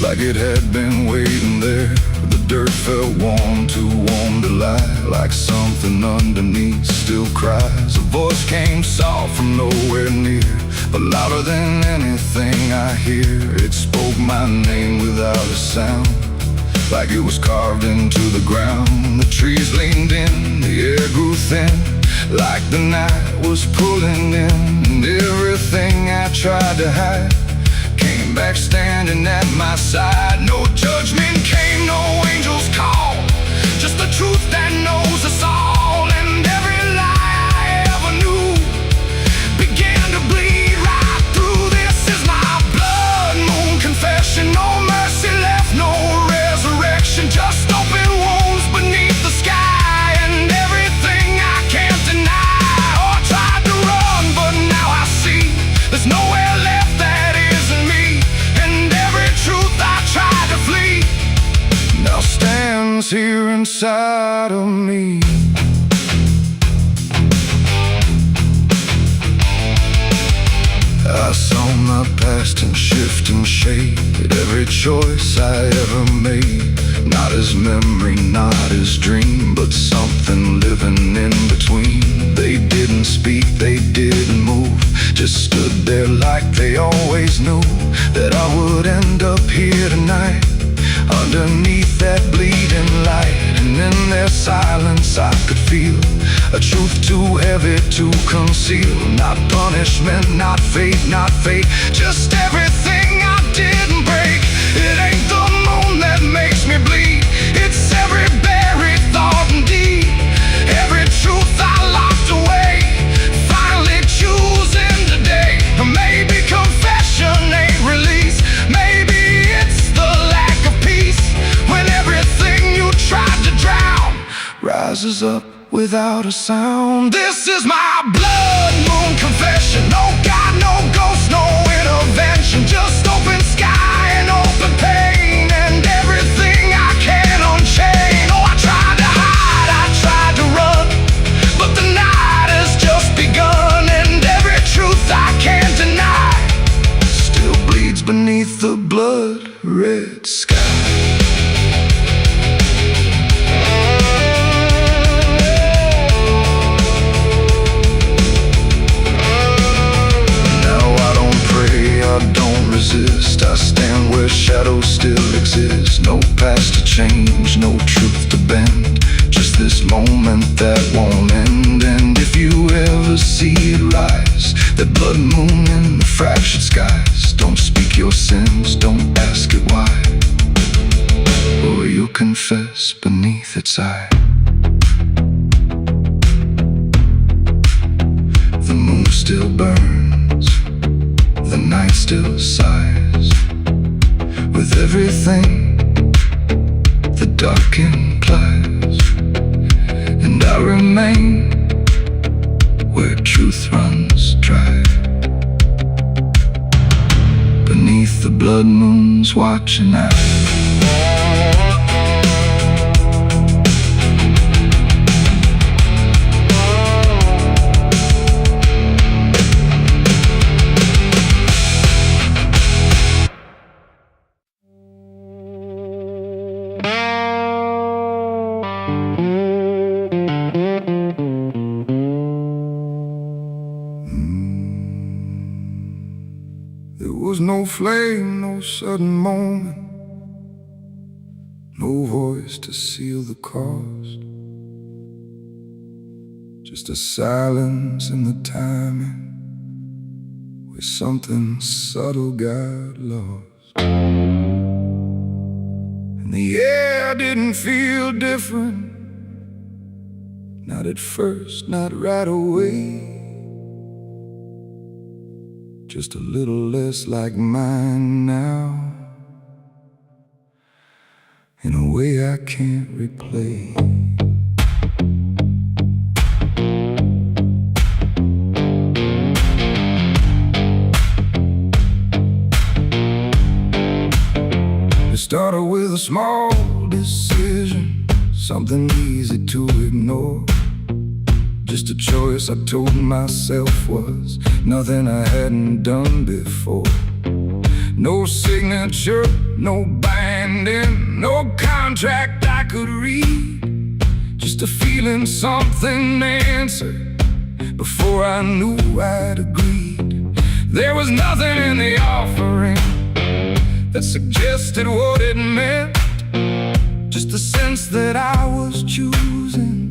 like it had been waiting there. The dirt felt warm, too warm to lie, like something underneath still cries. A voice came soft from nowhere near, but louder than anything I hear. It spoke my name without a sound, like it was carved into the ground. The trees leaned in, the air grew thin, like the night was pulling in. And everything I tried to hide came back standing at my side. No judgment came, no angel's call, just the truth that knows us all. And every lie I ever knew began to bleed right through. This is my blood moon confession. No mercy left, no resurrection, just open wounds beneath the sky. And everything I can't deny. Oh, I tried to run, but now I see there's nowhere left that isn't me. And every truth I tried to flee now stands here inside of me. I saw my past in shift and shade, every choice I ever made, not as memory, not as dream, but something living in between. They didn't speak, they didn't move, just stood there like they always knew that I would end up here tonight, underneath that bleeding light. And in their silence I could feel a truth too heavy to conceal. Not punishment, not fate, just everything I didn't break. It ain't the moon that makes me bleed, it's every buried thought and deed, every truth I locked away, finally choosing today. Maybe confession ain't release, maybe it's the lack of peace, when everything you tried to drown rises up without a sound. This is my blood moon confession. No God, no ghost, no intervention, just open sky and open pain, and everything I can unchain. Oh, I tried to hide, I tried to run, but the night has just begun. And every truth I can't deny still bleeds beneath the blood red sky. I stand where shadows still exist, no past to change, no truth to bend, just this moment that won't end. And if you ever see it rise, that blood moon in the fractured skies, don't speak your sins, don't ask it why, or you'll confess beneath its eye. The moon still burns, the night still sighs, with everything the dark implies. And I remain where truth runs dry, beneath the blood moon's watching eye. no flame, no sudden moment, no voice to seal the cost. Just a silence in the timing, where something subtle got lost. And the air didn't feel different, not at first, not right away. Just a little less like mine now, in a way I can't replay. It started with a small decision, something easy to ignore. Just a choice I told myself was nothing I hadn't done before. No signature, no binding, no contract I could read. Just a feeling something answered before I knew I'd agreed. There was nothing in the offering that suggested what it meant, just a sense that I was choosing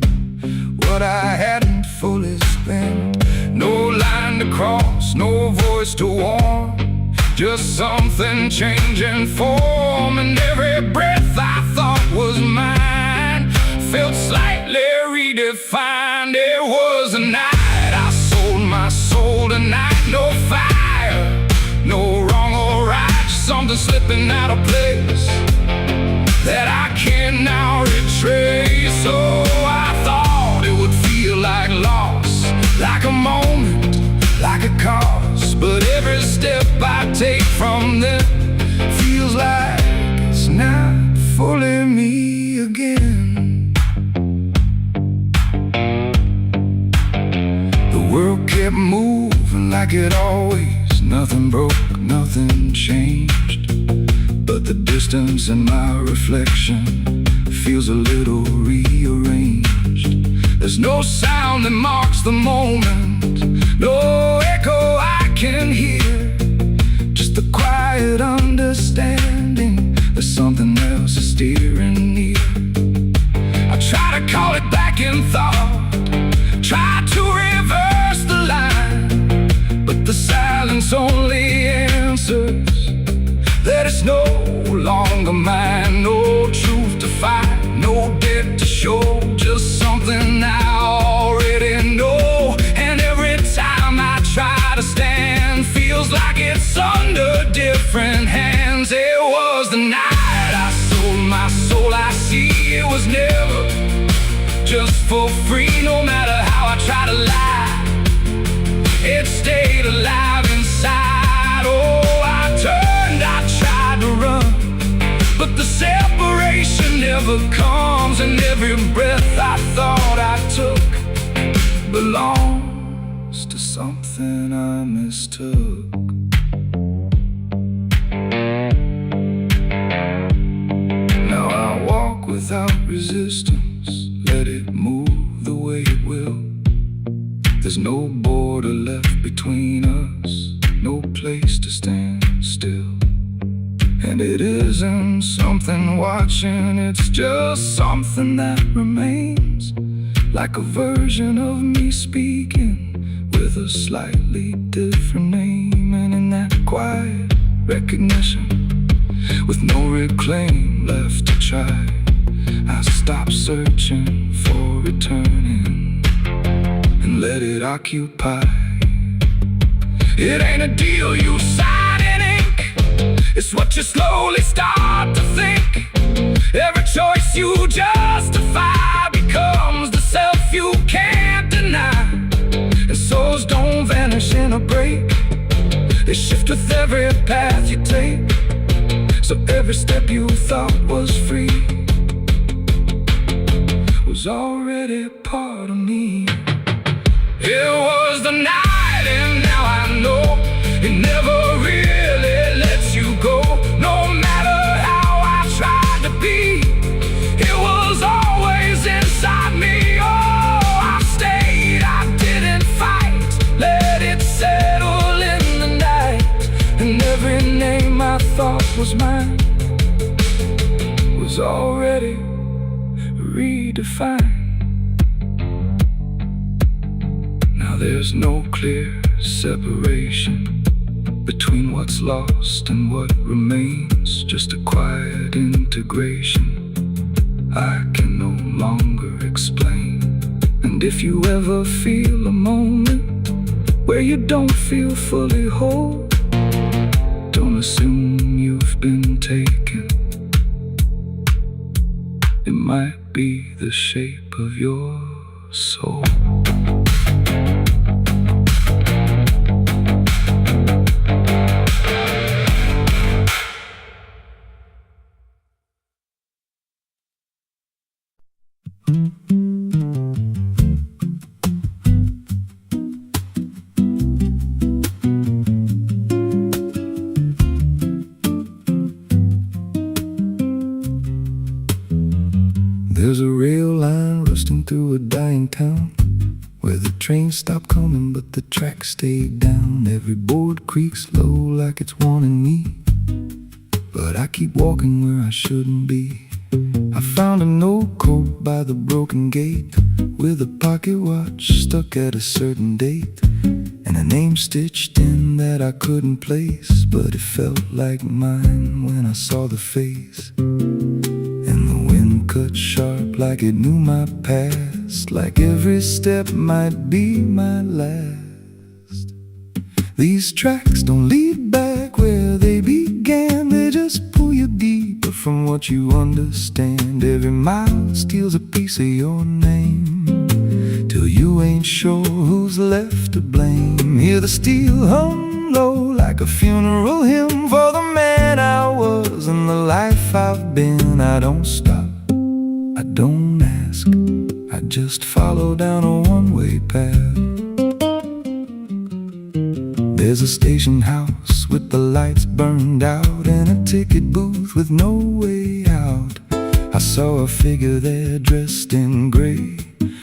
what I hadn't fully spent. No line to cross, no voice to warn, just something changing form. And every breath I thought was mine felt slightly redefined. It was a night I sold my soul tonight. No fire, no wrong or right, just something slipping out of place that I can now retrace. So I thought it would feel like loss, like a moment, like a cause. But every step I take from them feels like it's not fully me again. The world kept moving like it always, nothing broke, nothing changed. But the distance in my reflection feels a little rearranged. There's no sound that marks the moment, no echo I can hear, just the quiet understanding that something else is steering near. I try to call it back in thought, try to reverse the line, but the silence only answers that it's no longer mine. No truth to fight, no debt to show, just something I already know. And every time I try to stand, feels like it's under different hands. It was the night I sold my soul. I see it was never just for free. No matter how I try to lie, it stayed alive inside. Oh, I tried to run, but the separation never comes. And every breath I thought I took belongs to something I mistook. Now I walk without resistance, let it move the way it will. There's no border left between us, no place to stand still. And it isn't something watching, it's just something that remains, like a version of me speaking with a slightly different name. And in that quiet recognition, with no reclaim left to try, I stop searching for returning and let it occupy. It ain't a deal you sign in ink, it's what you slowly start to think. Every choice you justify becomes the self you can't deny. And souls don't vanish in a break, they shift with every path you take. So every step you thought was free was already part of me. It was the night, and now I know it never really lets you go. No matter how I tried to be, it was always inside me. Oh, I stayed, I didn't fight, let it settle in the night. And every was mine was already redefined. Now there's no clear separation between what's lost and what remains, just a quiet integration I can no longer explain. And if you ever feel a moment where you don't feel fully whole, don't assume you've been taken. It might be the shape of your soul. There's a rail line rusting through a dying town, where the trains stop coming but the tracks stay down. Every board creaks low like it's warning me, but I keep walking where I shouldn't be. I found an old coat by the broken gate, with a pocket watch stuck at a certain date, and a name stitched in that I couldn't place, but it felt like mine when I saw the face. And the wind cut sharp like it knew my past, like every step might be my last. These tracks don't lead back where they began, they just pull you deeper from what you understand. Every mile steals a piece of your name, till you ain't sure who's left to blame. Hear the steel hum low like a funeral hymn for the man I was and the life I've been. I don't stop, I don't ask, I just follow down a one-way path. There's a station house with the lights burned out, and a ticket booth with no way out. I saw a figure there dressed in gray,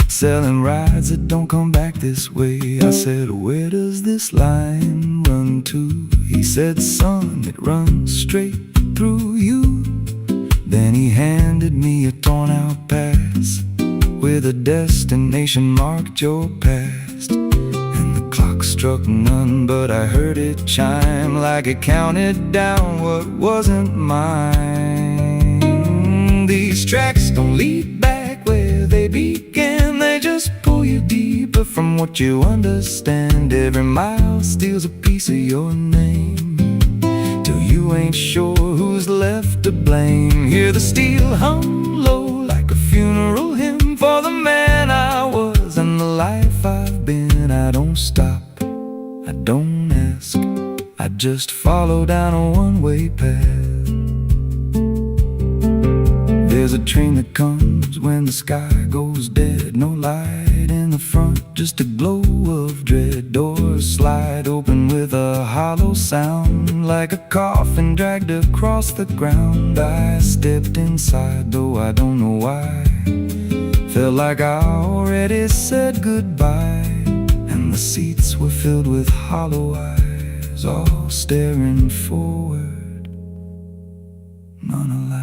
selling rides that don't come back this way. I said, where does this line run to? He said, son, it runs straight through you. Then he handed me a torn out pass with a destination marked your past. And the clock struck none, but I heard it chime like it counted down what wasn't mine. These tracks don't lead back where they began, they just pull you deeper from what you understand. Every mile steals a piece of your name, till you ain't sure who's left to blame. Hear the steel hum low like a funeral hymn for the man I was and the life I've been. I don't stop, I don't ask, I just follow down a one-way path. There's a train that comes when the sky goes dead, no light in the front, just a glow of dread. Doors slide open with a hollow sound, like a coffin dragged across the ground. I stepped inside, though I don't know why. Felt like I already said goodbye, and the seats were filled with hollow eyes, all staring forward, none alive.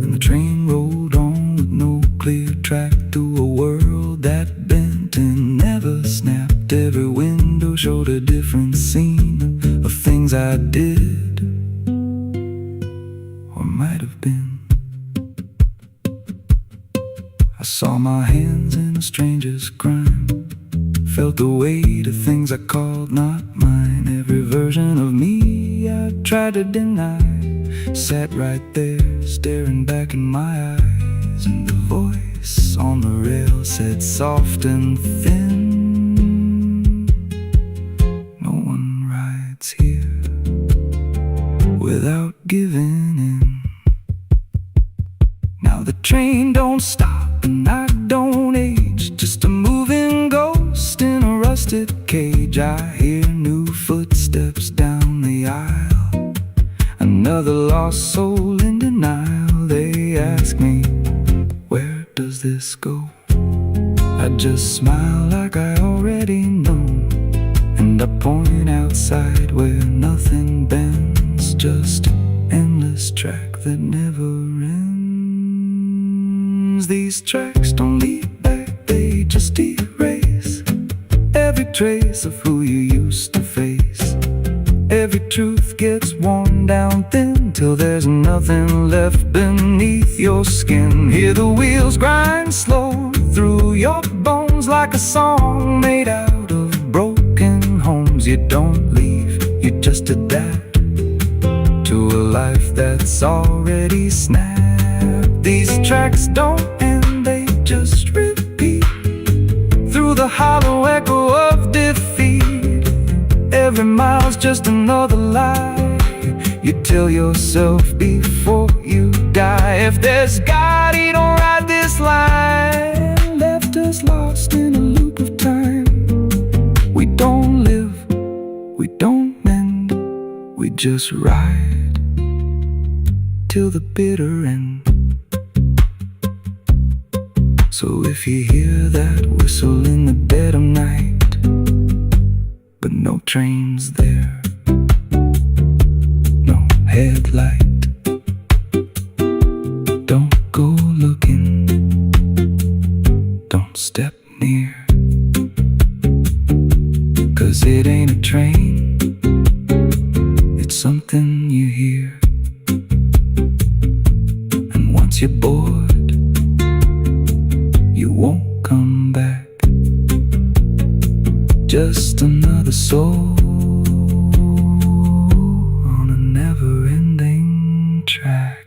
And the train rolled on with no clear track through a world that bent and never snapped. Every window showed a different scene of things I did or might have been. I saw my hands in a stranger's crime, felt the weight of things I called not mine. Every version of me I tried to deny sat right there, staring back in my eyes. And the voice on the rail said soft and thin, no one rides here without giving in. Now the train don't stop and I don't age, just a moving ghost in a rusted cage. I hear new footsteps down the aisle, another lost soul in denial. They ask me, where does this go? I just smile like I already know, and find a point outside where nothing bends, just an endless track that never ends. These tracks don't lead back, they just erase every trace of who you used to face. Every truth gets worn down thin till there's nothing left beneath your skin. Hear the wheels grind slow through your bones like a song made out of broken homes. You don't leave, you just adapt to a life that's already snapped. These tracks don't end, they just repeat through the hollow echo of defeat. Every mile's just another lie you tell yourself before you die. If there's God, He don't write this line, left us lost in a loop of time. We don't live, we don't mend, we just ride till the bitter end. So if you hear that whistle in the dead of night, but no trains there, no headlight, don't go looking, don't step near, 'cause it ain't a train, it's something you hear. And once you're bored, you won't come back. Just another soul on a never-ending track.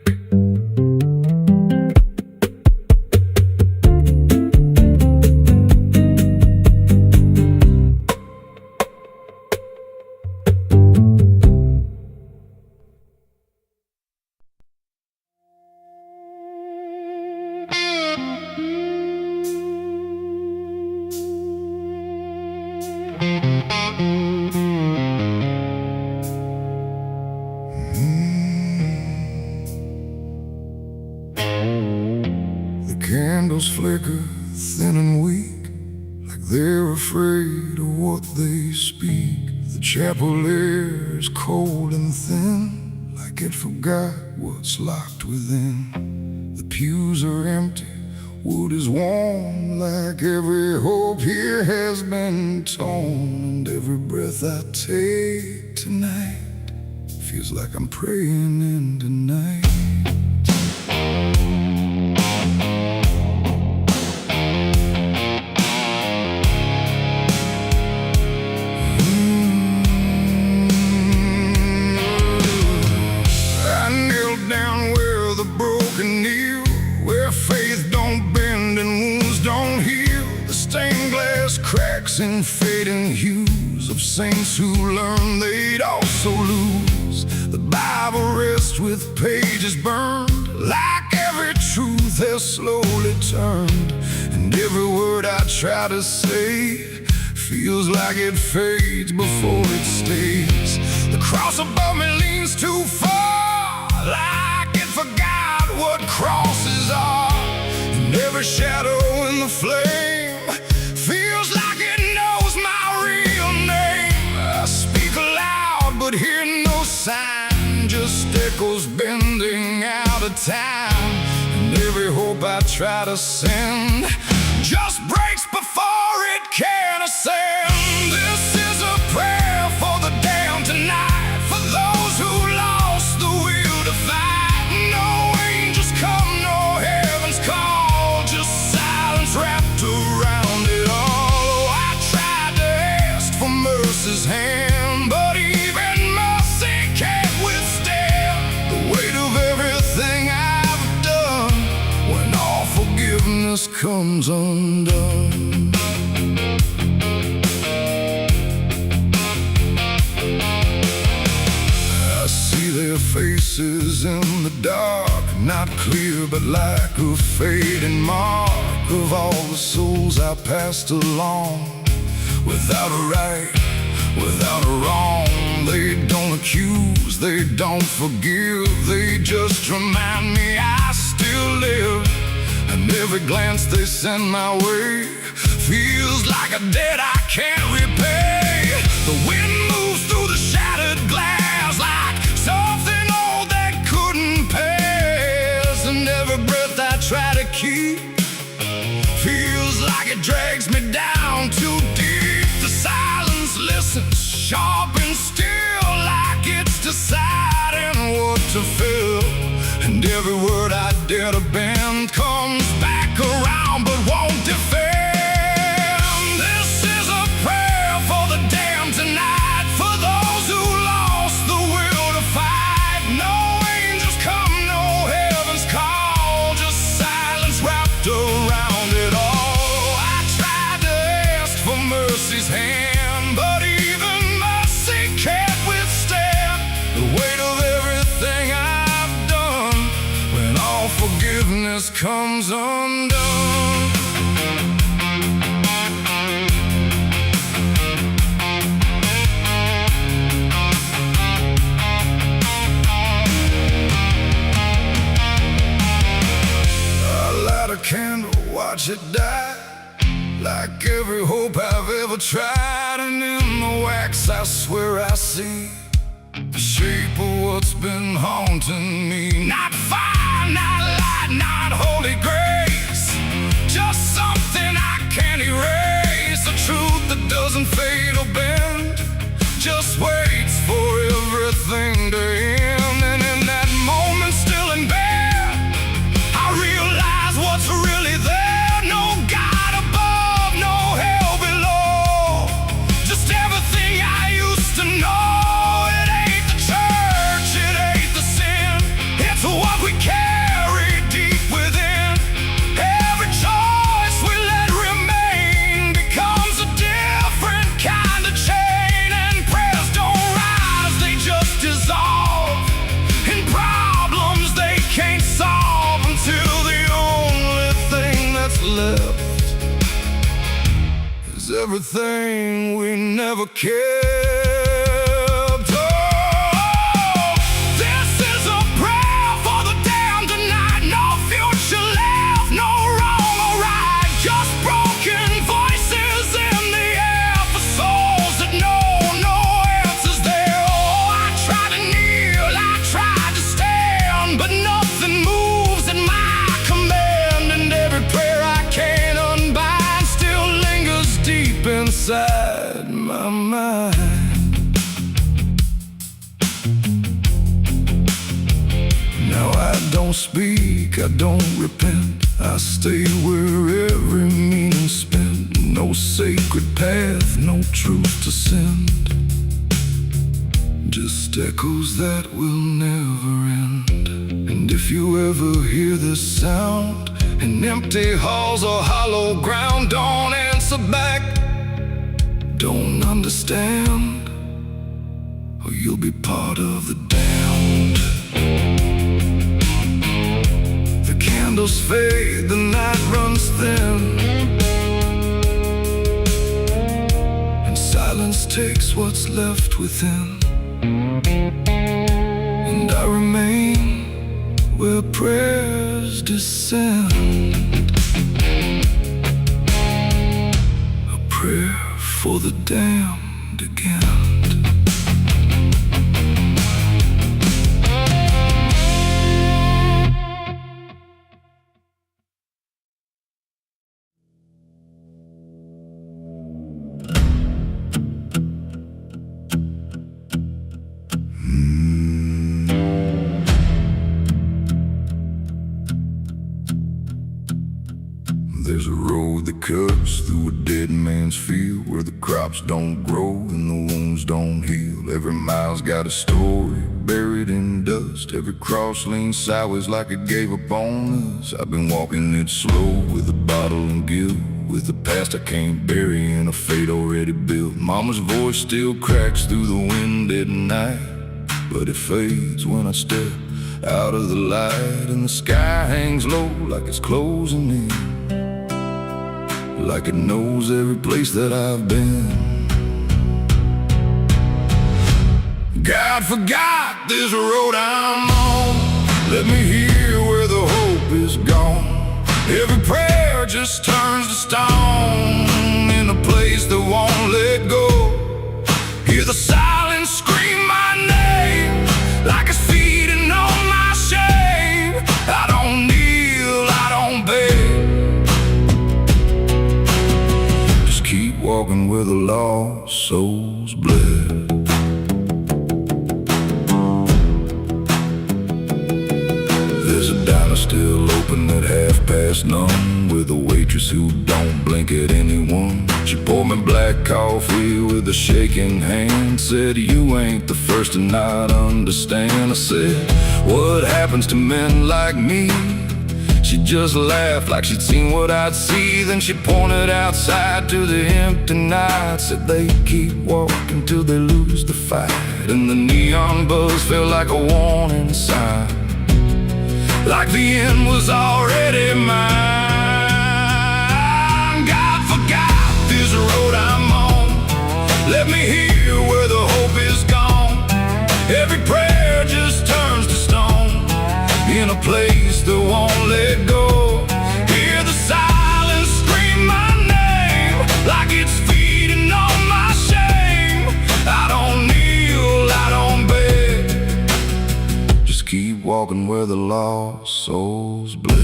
The candles flicker thin and weak, like they're afraid of what they speak. The chapel air is cold and thin, like it forgot what's locked within. The pews are empty, wood is warm, like every hope here has been torn. And every breath I take tonight feels like I'm praying into night. I knelt down where the broken kneel, where faith don't bend and wounds don't heal. The stained glass cracks and fading hues of saints who learned they'd also lose. The Bible rests with pages burned, like every truth has slowly turned. And every word I try to say feels like it fades before it stays. The cross above me leans too far, like it forgot what crosses are. And every shadow in the flame feels like it knows my real name. I speak aloud but hear no sign, just echoes bending out of time. And every hope I try to send just breaks before it can ascend. This is a prayer for the damned tonight, for those who lost the will to fight. No angels come, no heaven's call, just silence wrapped around it all. Oh, I tried to ask for mercy's hand, but even mercy can't withstand the weight of everything I've done when all forgiveness comes undone. I see their faces in the dark, not clear but like a fading mark of all the souls I passed along. Without a right, without a wrong, they don't accuse, they don't forgive, they just remind me I still live. And every glance they send my way feels like a debt I can't repay. The wind moves through the shattered glass like something old that couldn't pass. And every breath I try to keep feels like it drags me down too deep. The silence listens, sharp and still, like it's deciding what to feel. And every word I dare to bend comes back around but won't defend. This is a prayer for the damned tonight, for those who lost the will to fight. No angels come, no heaven's call, just silence wrapped around it all. I tried to ask for mercy's hand, but even mercy can't withstand the weight of everything I've done when all forgiveness comes undone. I light a candle, watch it die, like every hope I've ever tried. And in the wax I swear I see the shape of what's been haunting me. Not fire, not light, not holy grace, just something I can't erase. A truth that doesn't fade or bend, just waits for everything to end. And in that moment, still in bed, I realize what's really there. No God above, no hell below, just everything I used to know. What we carry deep within, every choice we let remain becomes a different kind of chain. And prayers don't rise, they just dissolve in problems they can't solve, until the only thing that's left is everything we never cared. Inside my mind, now I don't speak, I don't repent, I stay where every meaning's spent. No sacred path, no truth to send, just echoes that will never end. And if you ever hear this sound in empty halls or hollow ground, don't answer back, don't understand, or you'll be part of the damned. The candles fade, the night runs thin, and silence takes what's left within. And I remain where prayers descend, a prayer for the damned again. There's a road that cuts through a dead man's field, where the crops don't grow and the wounds don't heal. Every mile's got a story buried in dust. Every cross leans sideways like it gave up on us. I've been walking it slow with a bottle and guilt, with the past I can't bury and a fate already built. Mama's voice still cracks through the wind at night, but it fades when I step out of the light. And the sky hangs low like it's closing in, like it knows every place that I've been. God forgot this road I'm on, let me hear where the hope is gone. Every prayer just turns to stone in a place that won't let go. There's a diner still open at none, with a waitress who don't blink at anyone. She poured me black coffee with a shaking hand, said, "You ain't the first to not understand." I said, "What happens to men like me?" She just laughed like she'd seen what I'd see. Then she pointed outside to the empty night, said, "They keep walking till they lose the fight." And the neon buzz felt like a warning sign, like the end was already mine. God forgot this road I'm on. Let me hear where the hope is gone. Every prayer just turns to stone in a place that won't let go. Hear the silence scream my name like it's feeding on my shame. I don't kneel, I don't beg, just keep walking where the lost souls bled.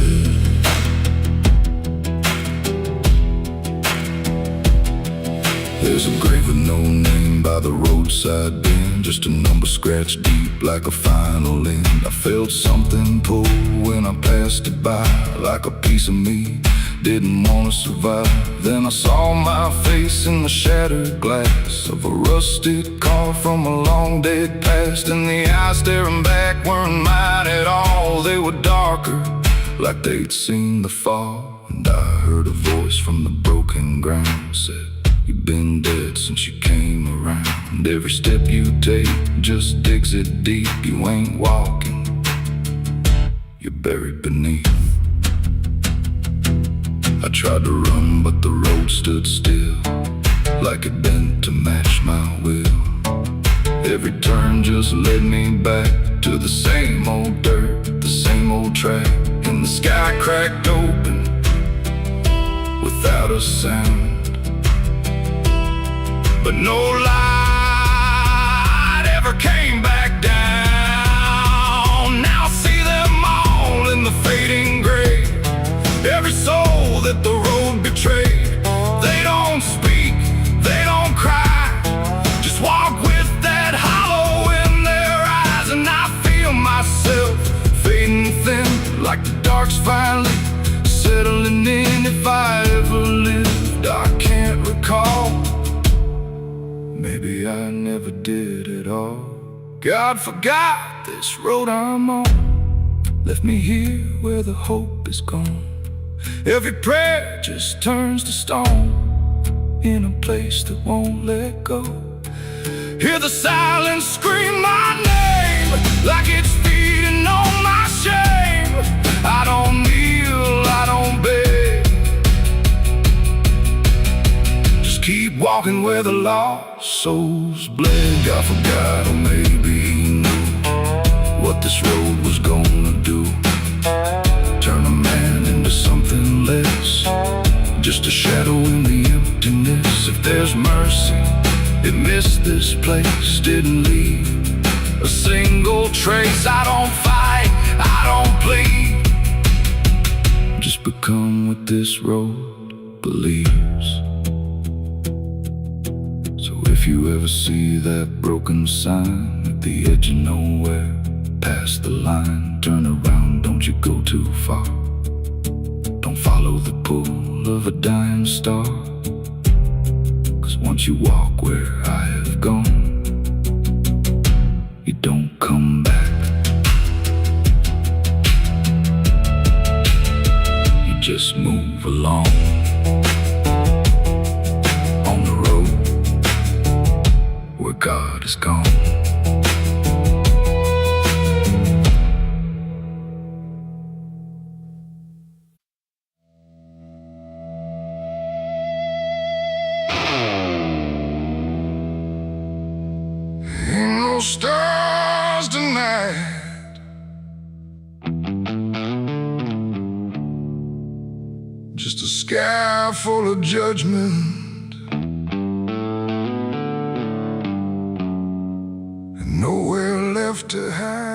There's a grave with no name by the roadside bend, just a number scratched deep like a final end. I felt something pull when I passed it by, like a piece of me didn't want to survive. Then I saw my face in the shattered glass of a rusted car from a long dead past, and the eyes staring back weren't mine at all. They were darker, like they'd seen the fall. And I heard a voice from the broken ground, said, "You've been dead since you came around. Every step you take just digs it deep. You ain't walking, you're buried beneath." I tried to run, but the road stood still, like it bent to match my will. Every turn just led me back to the same old dirt, the same old track. And the sky cracked open without a sound, but no light ever came back down. Now I see them all in the fading gray, every soul that the road betrayed. They don't speak, they don't cry, just walk with that hollow in their eyes. And I feel myself fading thin, like the dark's finally settling in. If I ever lived, I can't recall. Maybe I never did at all. God forgot this road I'm on, left me here where the hope is gone. Every prayer just turns to stone in a place that won't let go. Hear the silence scream my name like it's feeding on my shame. I don't kneel, I don't beg, just keep walking where the lost souls bled. God forgot, or maybe he knew what this road was gonna do, turn a man into something less, just a shadow in the emptiness. If there's mercy, it missed this place, didn't leave a single trace. I don't fight, I don't plead, just become what this road believes. So if you ever see that broken sign at the edge of nowhere, past the line, turn around, don't you go too far. Don't follow the pull of a dying star, 'cause once you walk where I have gone, you don't come back. You just move along on the road where God is gone. No stars tonight, just a sky full of judgment, and nowhere left to hide.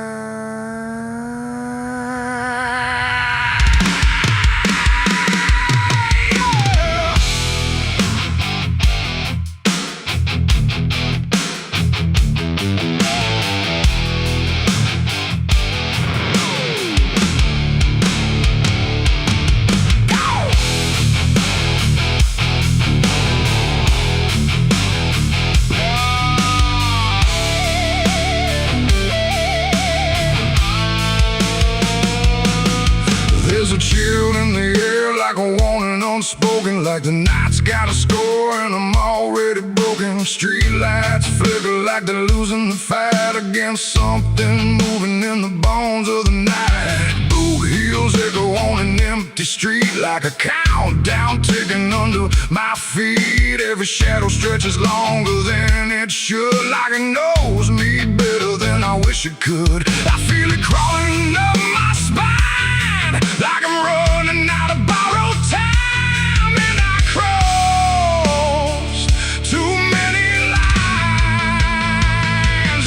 unspoken, like the night's got a score and I'm already broken. Street lights flicker like they're losing the fight against something moving in the bones of the night. Boot heels echo on an empty street like a countdown ticking under my feet. Every shadow stretches longer than it should, like it knows me better than I wish it could. I feel it crawling up my spine, like I'm running out of borrowed time, and I crossed too many lines.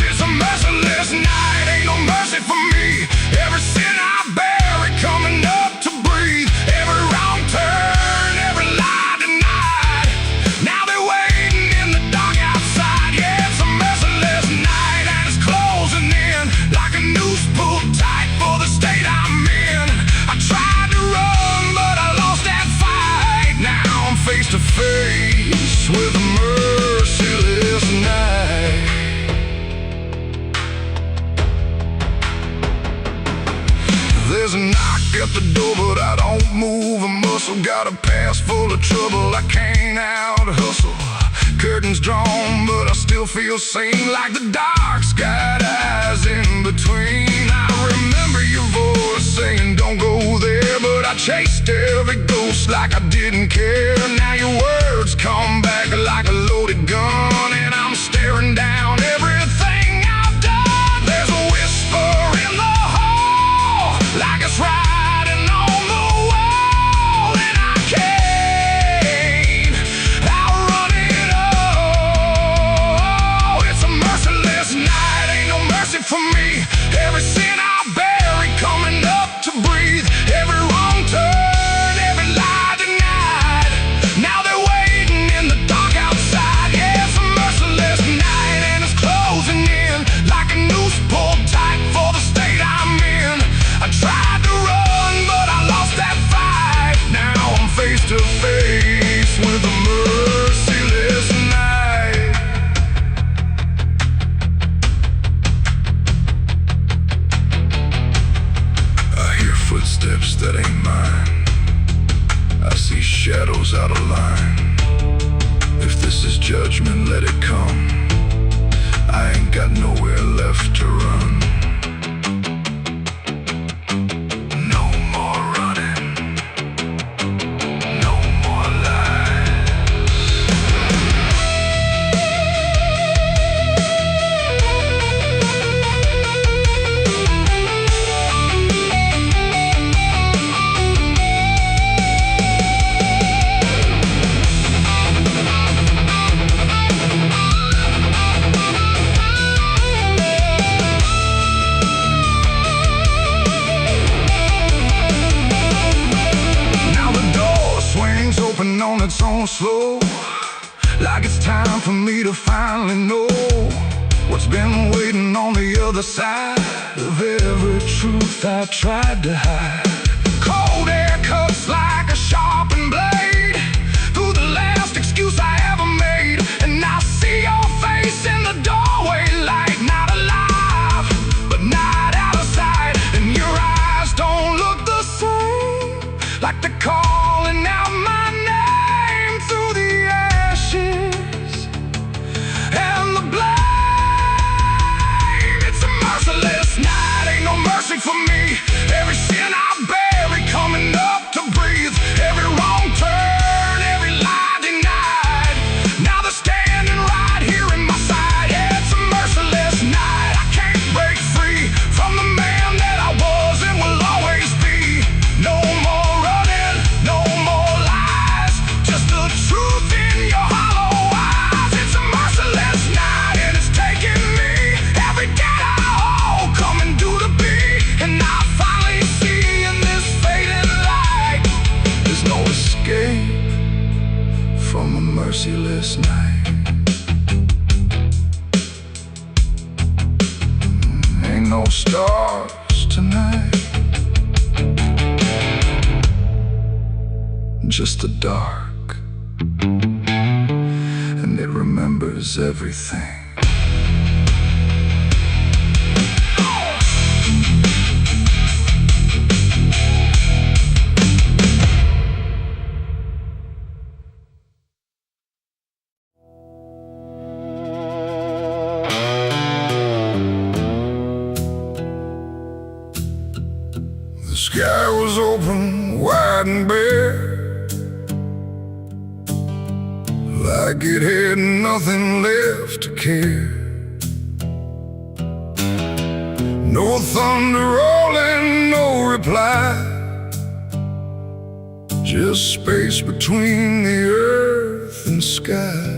It's a merciless night, ain't no mercy for me. Every sin I bear, it coming up to breathe. Every wrong turn, every lie denied. Now they're waiting in the dark outside. Yeah, it's a merciless night, and it's closing in like a noose pulled tight for the state I'm in. I tried to run, but I lost that fight. Now I'm face to face with a merciless night. There's a knock at the door, but I don't move a muscle. Got a past full of trouble I can't out hustle. Curtains drawn, but I still feel sane, like the dark's got eyes in between. I remember your voice saying don't go there, but I chased every ghost like I didn't care. Now your words come back like a loaded gun, and I'm staring down everything I've done. There's a whisper in the hall, like it's riding on the wall, and I can't outrun it all. It's a merciless night, ain't no mercy for me. Every sin I bear, it coming up to breathe. Every wrong turn, every lie denied. Now they're waiting in the dark outside. Yeah, it's a merciless night, and it's closing in like a noose pulled tight for the state I'm in. I tried to run, but I lost that fight. Now I'm face to face with a merciless night. I hear footsteps that ain't mine. I see shadows out of line. If this is judgment, let it come. I ain't got nowhere left to run. No more running, no more lies. Now the door swings open on its own slow, like it's time for me to finally know what's been waiting on the other side of every truth I tried to hide. Cold air cuts like a sharpened blade through the last excuse I ever made, and I see your face in the doorway, like not alive, but not out of sight. And your eyes don't look the same, like they're calling out my name through the ashes and the blame. It's a merciless night, ain't no mercy for me. Every sin I bear, it coming up to breathe. Every wrong turn, every lie denied. Now they're standing right here in my side. Yeah, it's a merciless night. I can't break free from the man that I was and will always be. No more running, no more lies, just the truth in your hollow eyes. It's a merciless night, and it's taking me every day I hold, coming due to be. And I finally see in this fading light, there's no escape from a merciless night. Ain't no stars tonight, just the dark, and it remembers everything. The sky was open, wide and bare, like it had nothing left to care. No thunder rolling, no reply, just space between the earth and sky.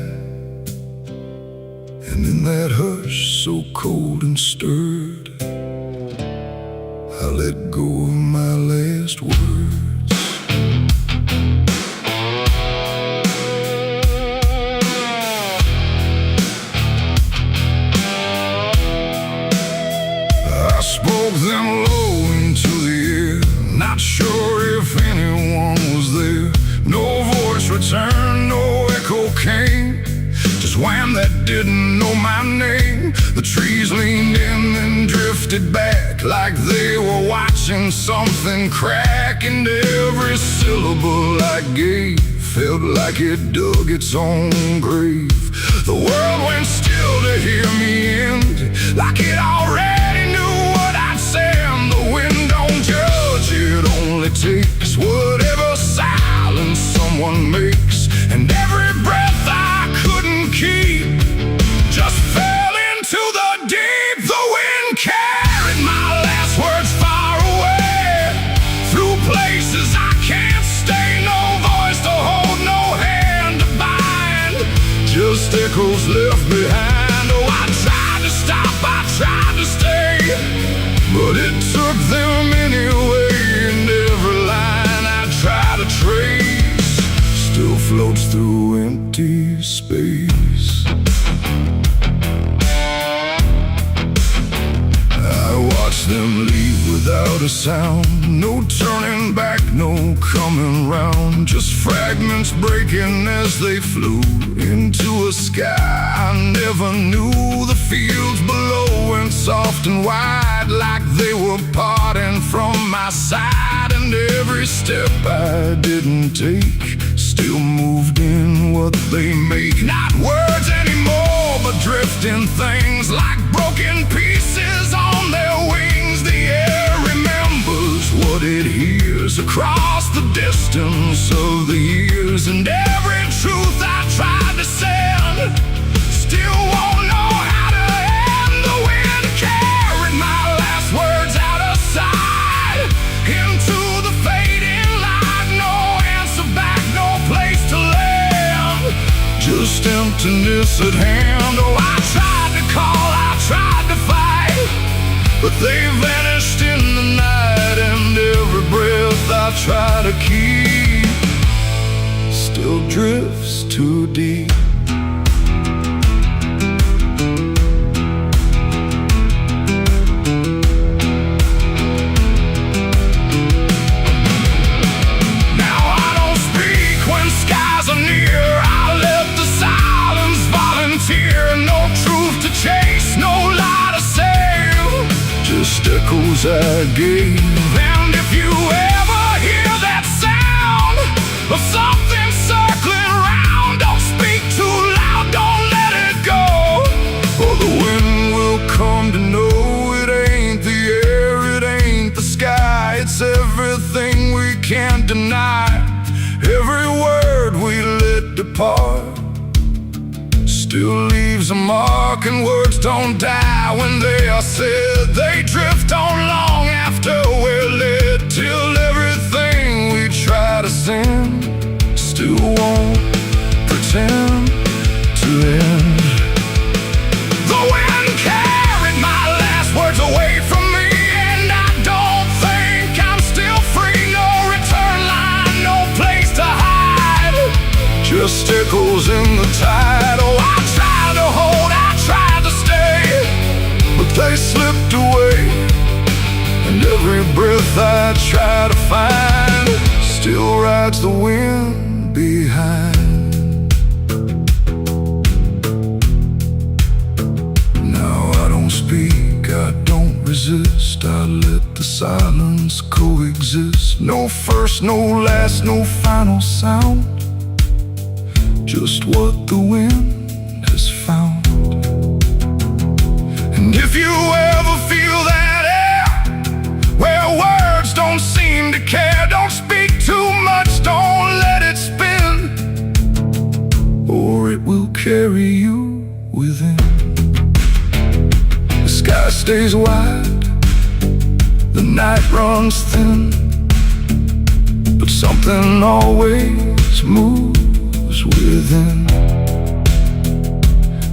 And in that hush so cold and stirred, I let go of my last words. I spoke them low into the air, not sure if anyone was there. No voice returned, no echo came, just wham that didn't know my name. The trees leaned in and drifted back, like they were watching something crack. And every syllable I gave felt like it dug its own grave. The world went still to hear me end, like it already knew what I'd say. And the wind don't judge, it only takes whatever silence someone makes. And every breath I couldn't keep just fell into the deep. The wind carried my last words far away, through places I can't stay. No voice to hold, no hand to bind, just echoes left behind. Oh, I tried to stop, I tried to stay, but it took them anyway. And every line I try to trace still floats through empty space. I watch them leave without a sound, no turning back, no coming round, just fragments breaking as they flew into a sky I never knew. The fields below went soft and wide, like they were parting from my side. And every step I didn't take still moved in what they make. Not words anymore, but drifting things, like broken pieces on their wings. The air remembers what it hears across the distance of the years. And every truth I tried to send still won't know how to end. The wind carried my last words out of sight, into the fading light. No answer back, no place to land, just emptiness at hand. Oh, I tried to call, I tried to fight, but they vanished in the night. And every breath I try to keep still drifts too deep. Now I don't speak when skies are near, I let the silence volunteer. No truth to chase, no lie to save, just echoes I gave. And if you ever hear that sound of something circling round, don't speak too loud, don't let it go, or the wind will come to know it ain't the air, it ain't the sky, it's everything we can't deny. Every word we let depart still leaves a mark, and words don't die when they are said. They drift on long after we're lit, till everything we try to send still won't pretend to end. The wind carried my last words away from me, and I don't think I'm still free. No return line, no place to hide, just echoes in the tide. Oh, I tried to hold, I tried to stay, but they slipped away. And every breath I try to find still rides the wind behind. Now I don't speak, I don't resist, I let the silence coexist. No first, no last, no final sound, just what the wind has found. And if you ever feel that air where words don't stays wide, the night runs thin, but something always moves within.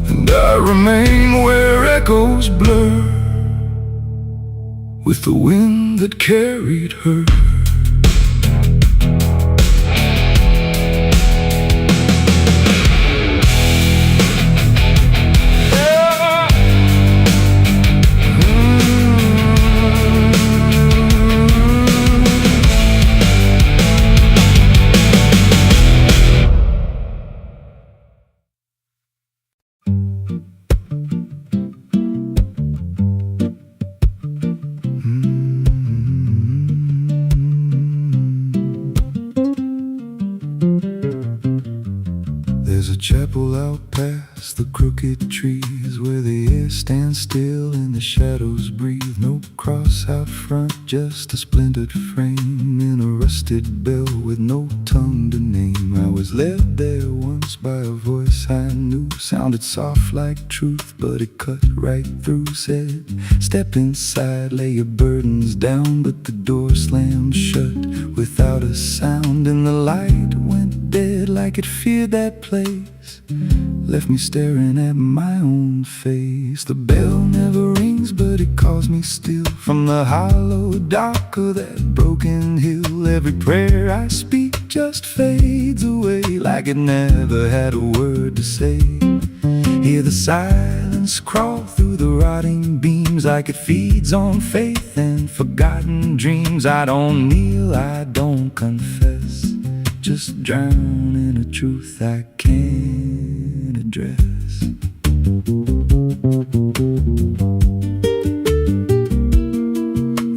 And I remain where echoes blur with the wind that carried her. There's a chapel out past the crooked trees, where the air stands still and the shadows breathe. No cross out front, just a splintered frame in a rusted bell with no tongue to name. I was led there once by a voice I knew, sounded soft like truth, but it cut right through. Said, step inside, lay your burdens down, but the door slammed shut without a sound. And the light went dead like it feared that place, left me staring at my own face. The bell never rings, but it calls me still from the hollow dark of that broken hill. Every prayer I speak just fades away like it never had a word to say. Hear the silence crawl through the rotting beams like it feeds on faith and forgotten dreams. I don't kneel, I don't confess, just drown in a truth I can't address.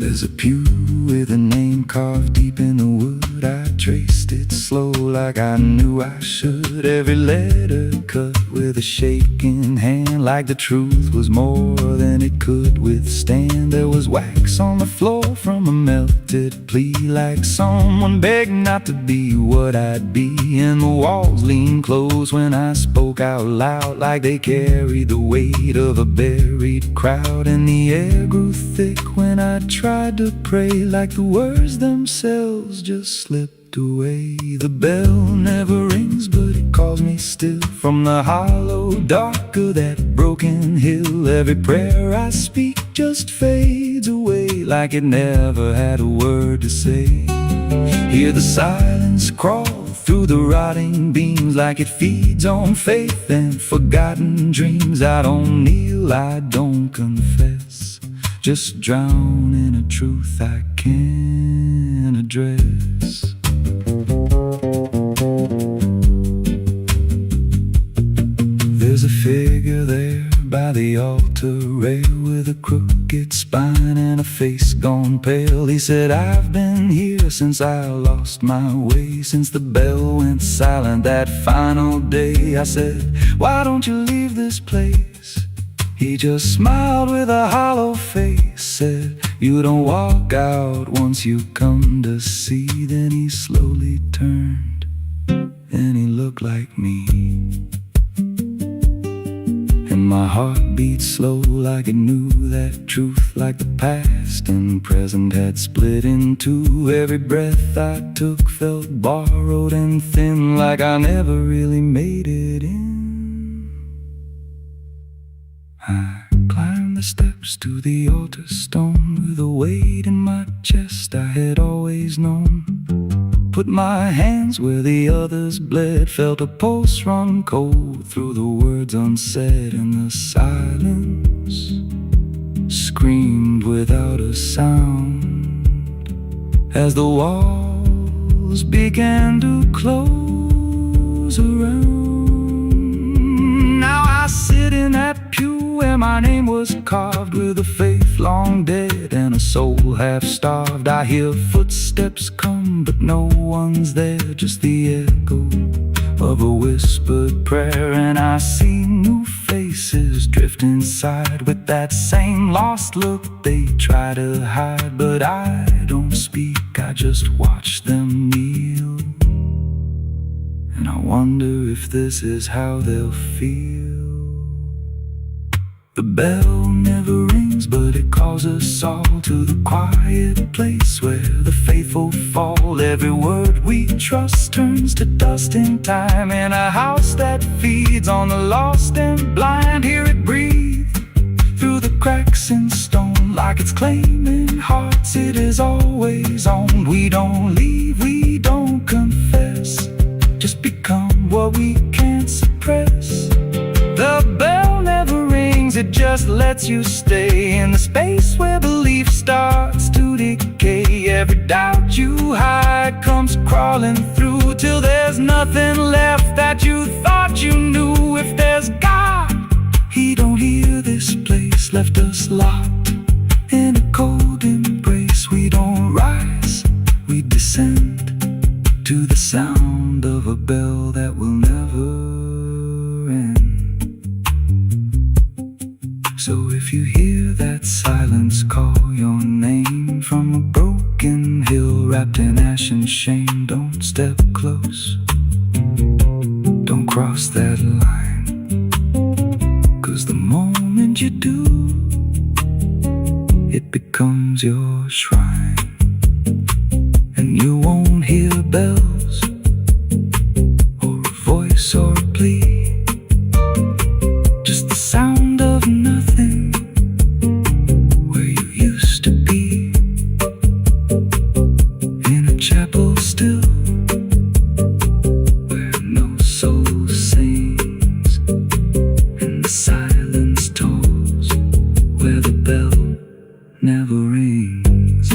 There's a pew with a name carved deep in the wood. I traced it slow like I knew I should. Every letter cut with a shaking hand, like the truth was more than it could withstand. There was wax on the floor from a melted plea, like someone begged not to be what I'd be. And the walls leaned close when I spoke out loud, like they carried the weight of a buried crowd. And the air grew thick when I tried to pray, like the words themselves just slipped away. The bell never rings, but it calls me still from the hollow dark of that broken hill. Every prayer I speak just fades away like it never had a word to say. Hear the silence crawl through the rotting beams like it feeds on faith and forgotten dreams. I don't kneel, I don't confess, just drown in a truth I can't address. There's a figure there by the altar rail with a crooked spine and a face gone pale. He said, I've been here since I lost my way, since the bell went silent that final day. I said, why don't you leave this place? He just smiled with a hollow face, said, you don't walk out once you come to see. Then he slowly turned and he looked like me. And my heart beat slow like it knew that truth, like the past and present had split in two. Every breath I took felt borrowed and thin, like I never really made it in. I climbed the steps to the altar stone with a weight in my chest I had always known. Put my hands where the others bled, felt a pulse run cold through the words unsaid, and the silence screamed without a sound as the walls began to close around. Now I sit in that pew where my name was carved, with a faith long dead and a soul half starved. I hear footsteps come, but no one's there, just the echo of a whispered prayer. And I see new faces drift inside with that same lost look they try to hide. But I don't speak, I just watch them kneel, and I wonder if this is how they'll feel. The bell never rings, but it calls us all to the quiet place where the faithful fall. Every word we trust turns to dust in time. In a house that feeds on the lost and blind, hear it breathe through the cracks in stone, like it's claiming hearts it is always owned. We don't leave, we don't confess, just become what we can't suppress. The bell never rings, it just lets you stay in the space where belief starts to decay. Every doubt you hide comes crawling through, till there's nothing left that you thought you knew. If there's God, He don't hear this place, left us locked in a cold embrace. We don't rise, we descend to the sound of a bell that will never end. So if you hear that silence call your name from a broken hill wrapped in ash and shame, don't step close, don't cross that line, 'cause the moment you do, it becomes your shrine. And you won't hear bells or a voice or a plea, just the sound of nothing where you used to be, in a chapel still where no soul sings, and the silence tolls where the bell never rings.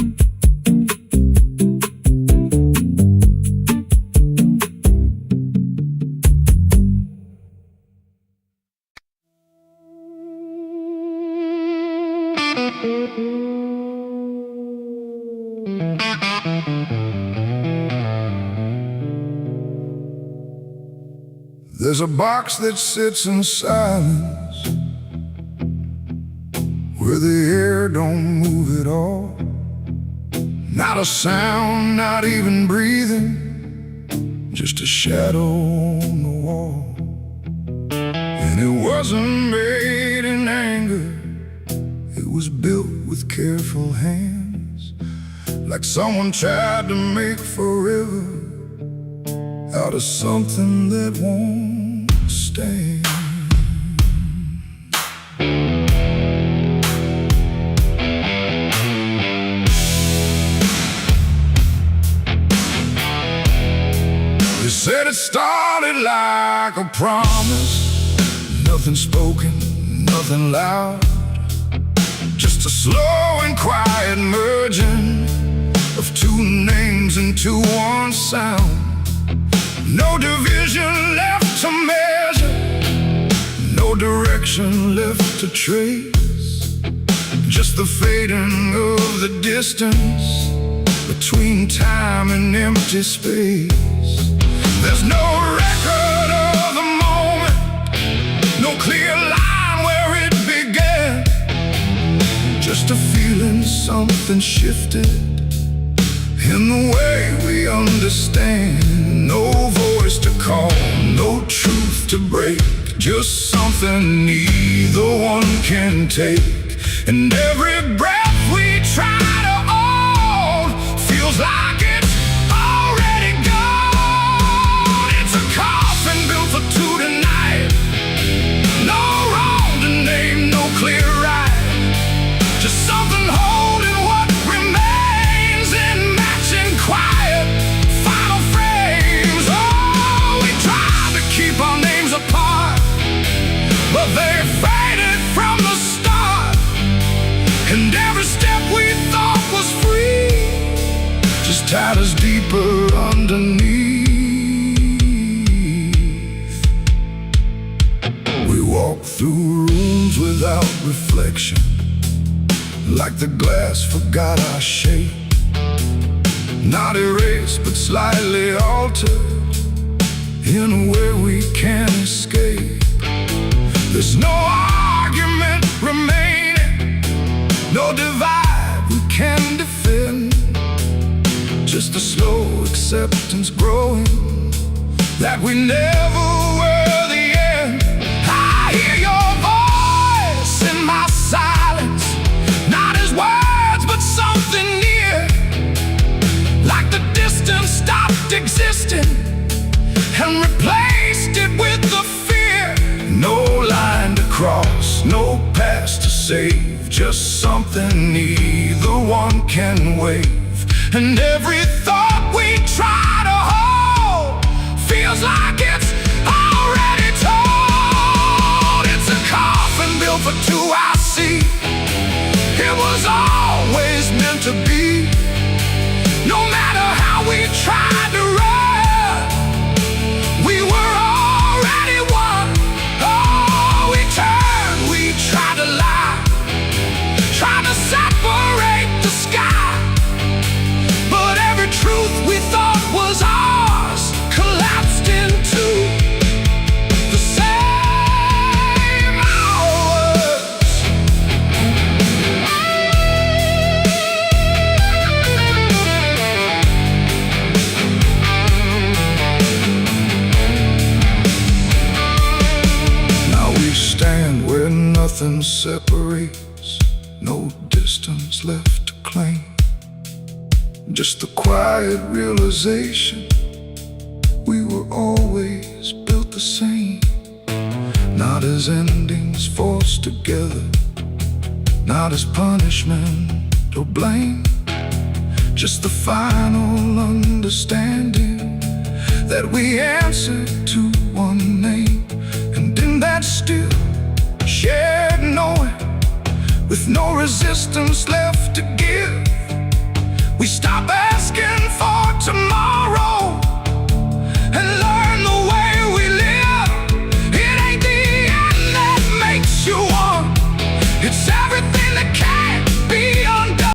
There's a box that sits in silence, where the air don't move at all. Not a sound, not even breathing, just a shadow on the wall. And it wasn't made in anger, it was built with careful hands, like someone tried to make forever out of something that won't stand. They said it started like a promise, nothing spoken, nothing loud, just a slow and quiet merging of two names into one sound. No division left to measure, no direction left to trace, just the fading of the distance between time and empty space. There's no record of the moment, no clear line where it began, just a feeling something shifted in the way we understand. No voice to call, no truth to break, just something neither one can take. And every breath we try to hold feels like it's already gone. It's a coffin built for two tonight, no wrong to name, no clear right, just something holding what remains in matching quiet final frames. Oh, we tried to keep our names apart, but they faded from the start. And every step we thought was free just tied us deeper underneath. We walked through rooms without reflection, like the glass forgot our shape, not erased but slightly altered in a way we can't escape. There's no argument remaining, no divide we can defend, just a slow acceptance growing that we never were the end. I hear your voice in save, just something neither one can wave. And every thought we try to hold feels like it's already told. It's a coffin built for two, I see. It was always meant to be. No matter how we tried to run, we were already one. Oh, we turned, we tried to lie, trying to separate the sky. But every truth we thought was ours collapsed into the same hours. Now we stand where nothing separates, no distance left to claim. Just the quiet realization we were always built the same. Not as endings forced together, not as punishment or blame. Just the final understanding that we answered to one name. And in that still shared knowing, with no resistance left to give, we stop asking for tomorrow and learn the way we live. It ain't the end that makes you one, it's everything that can't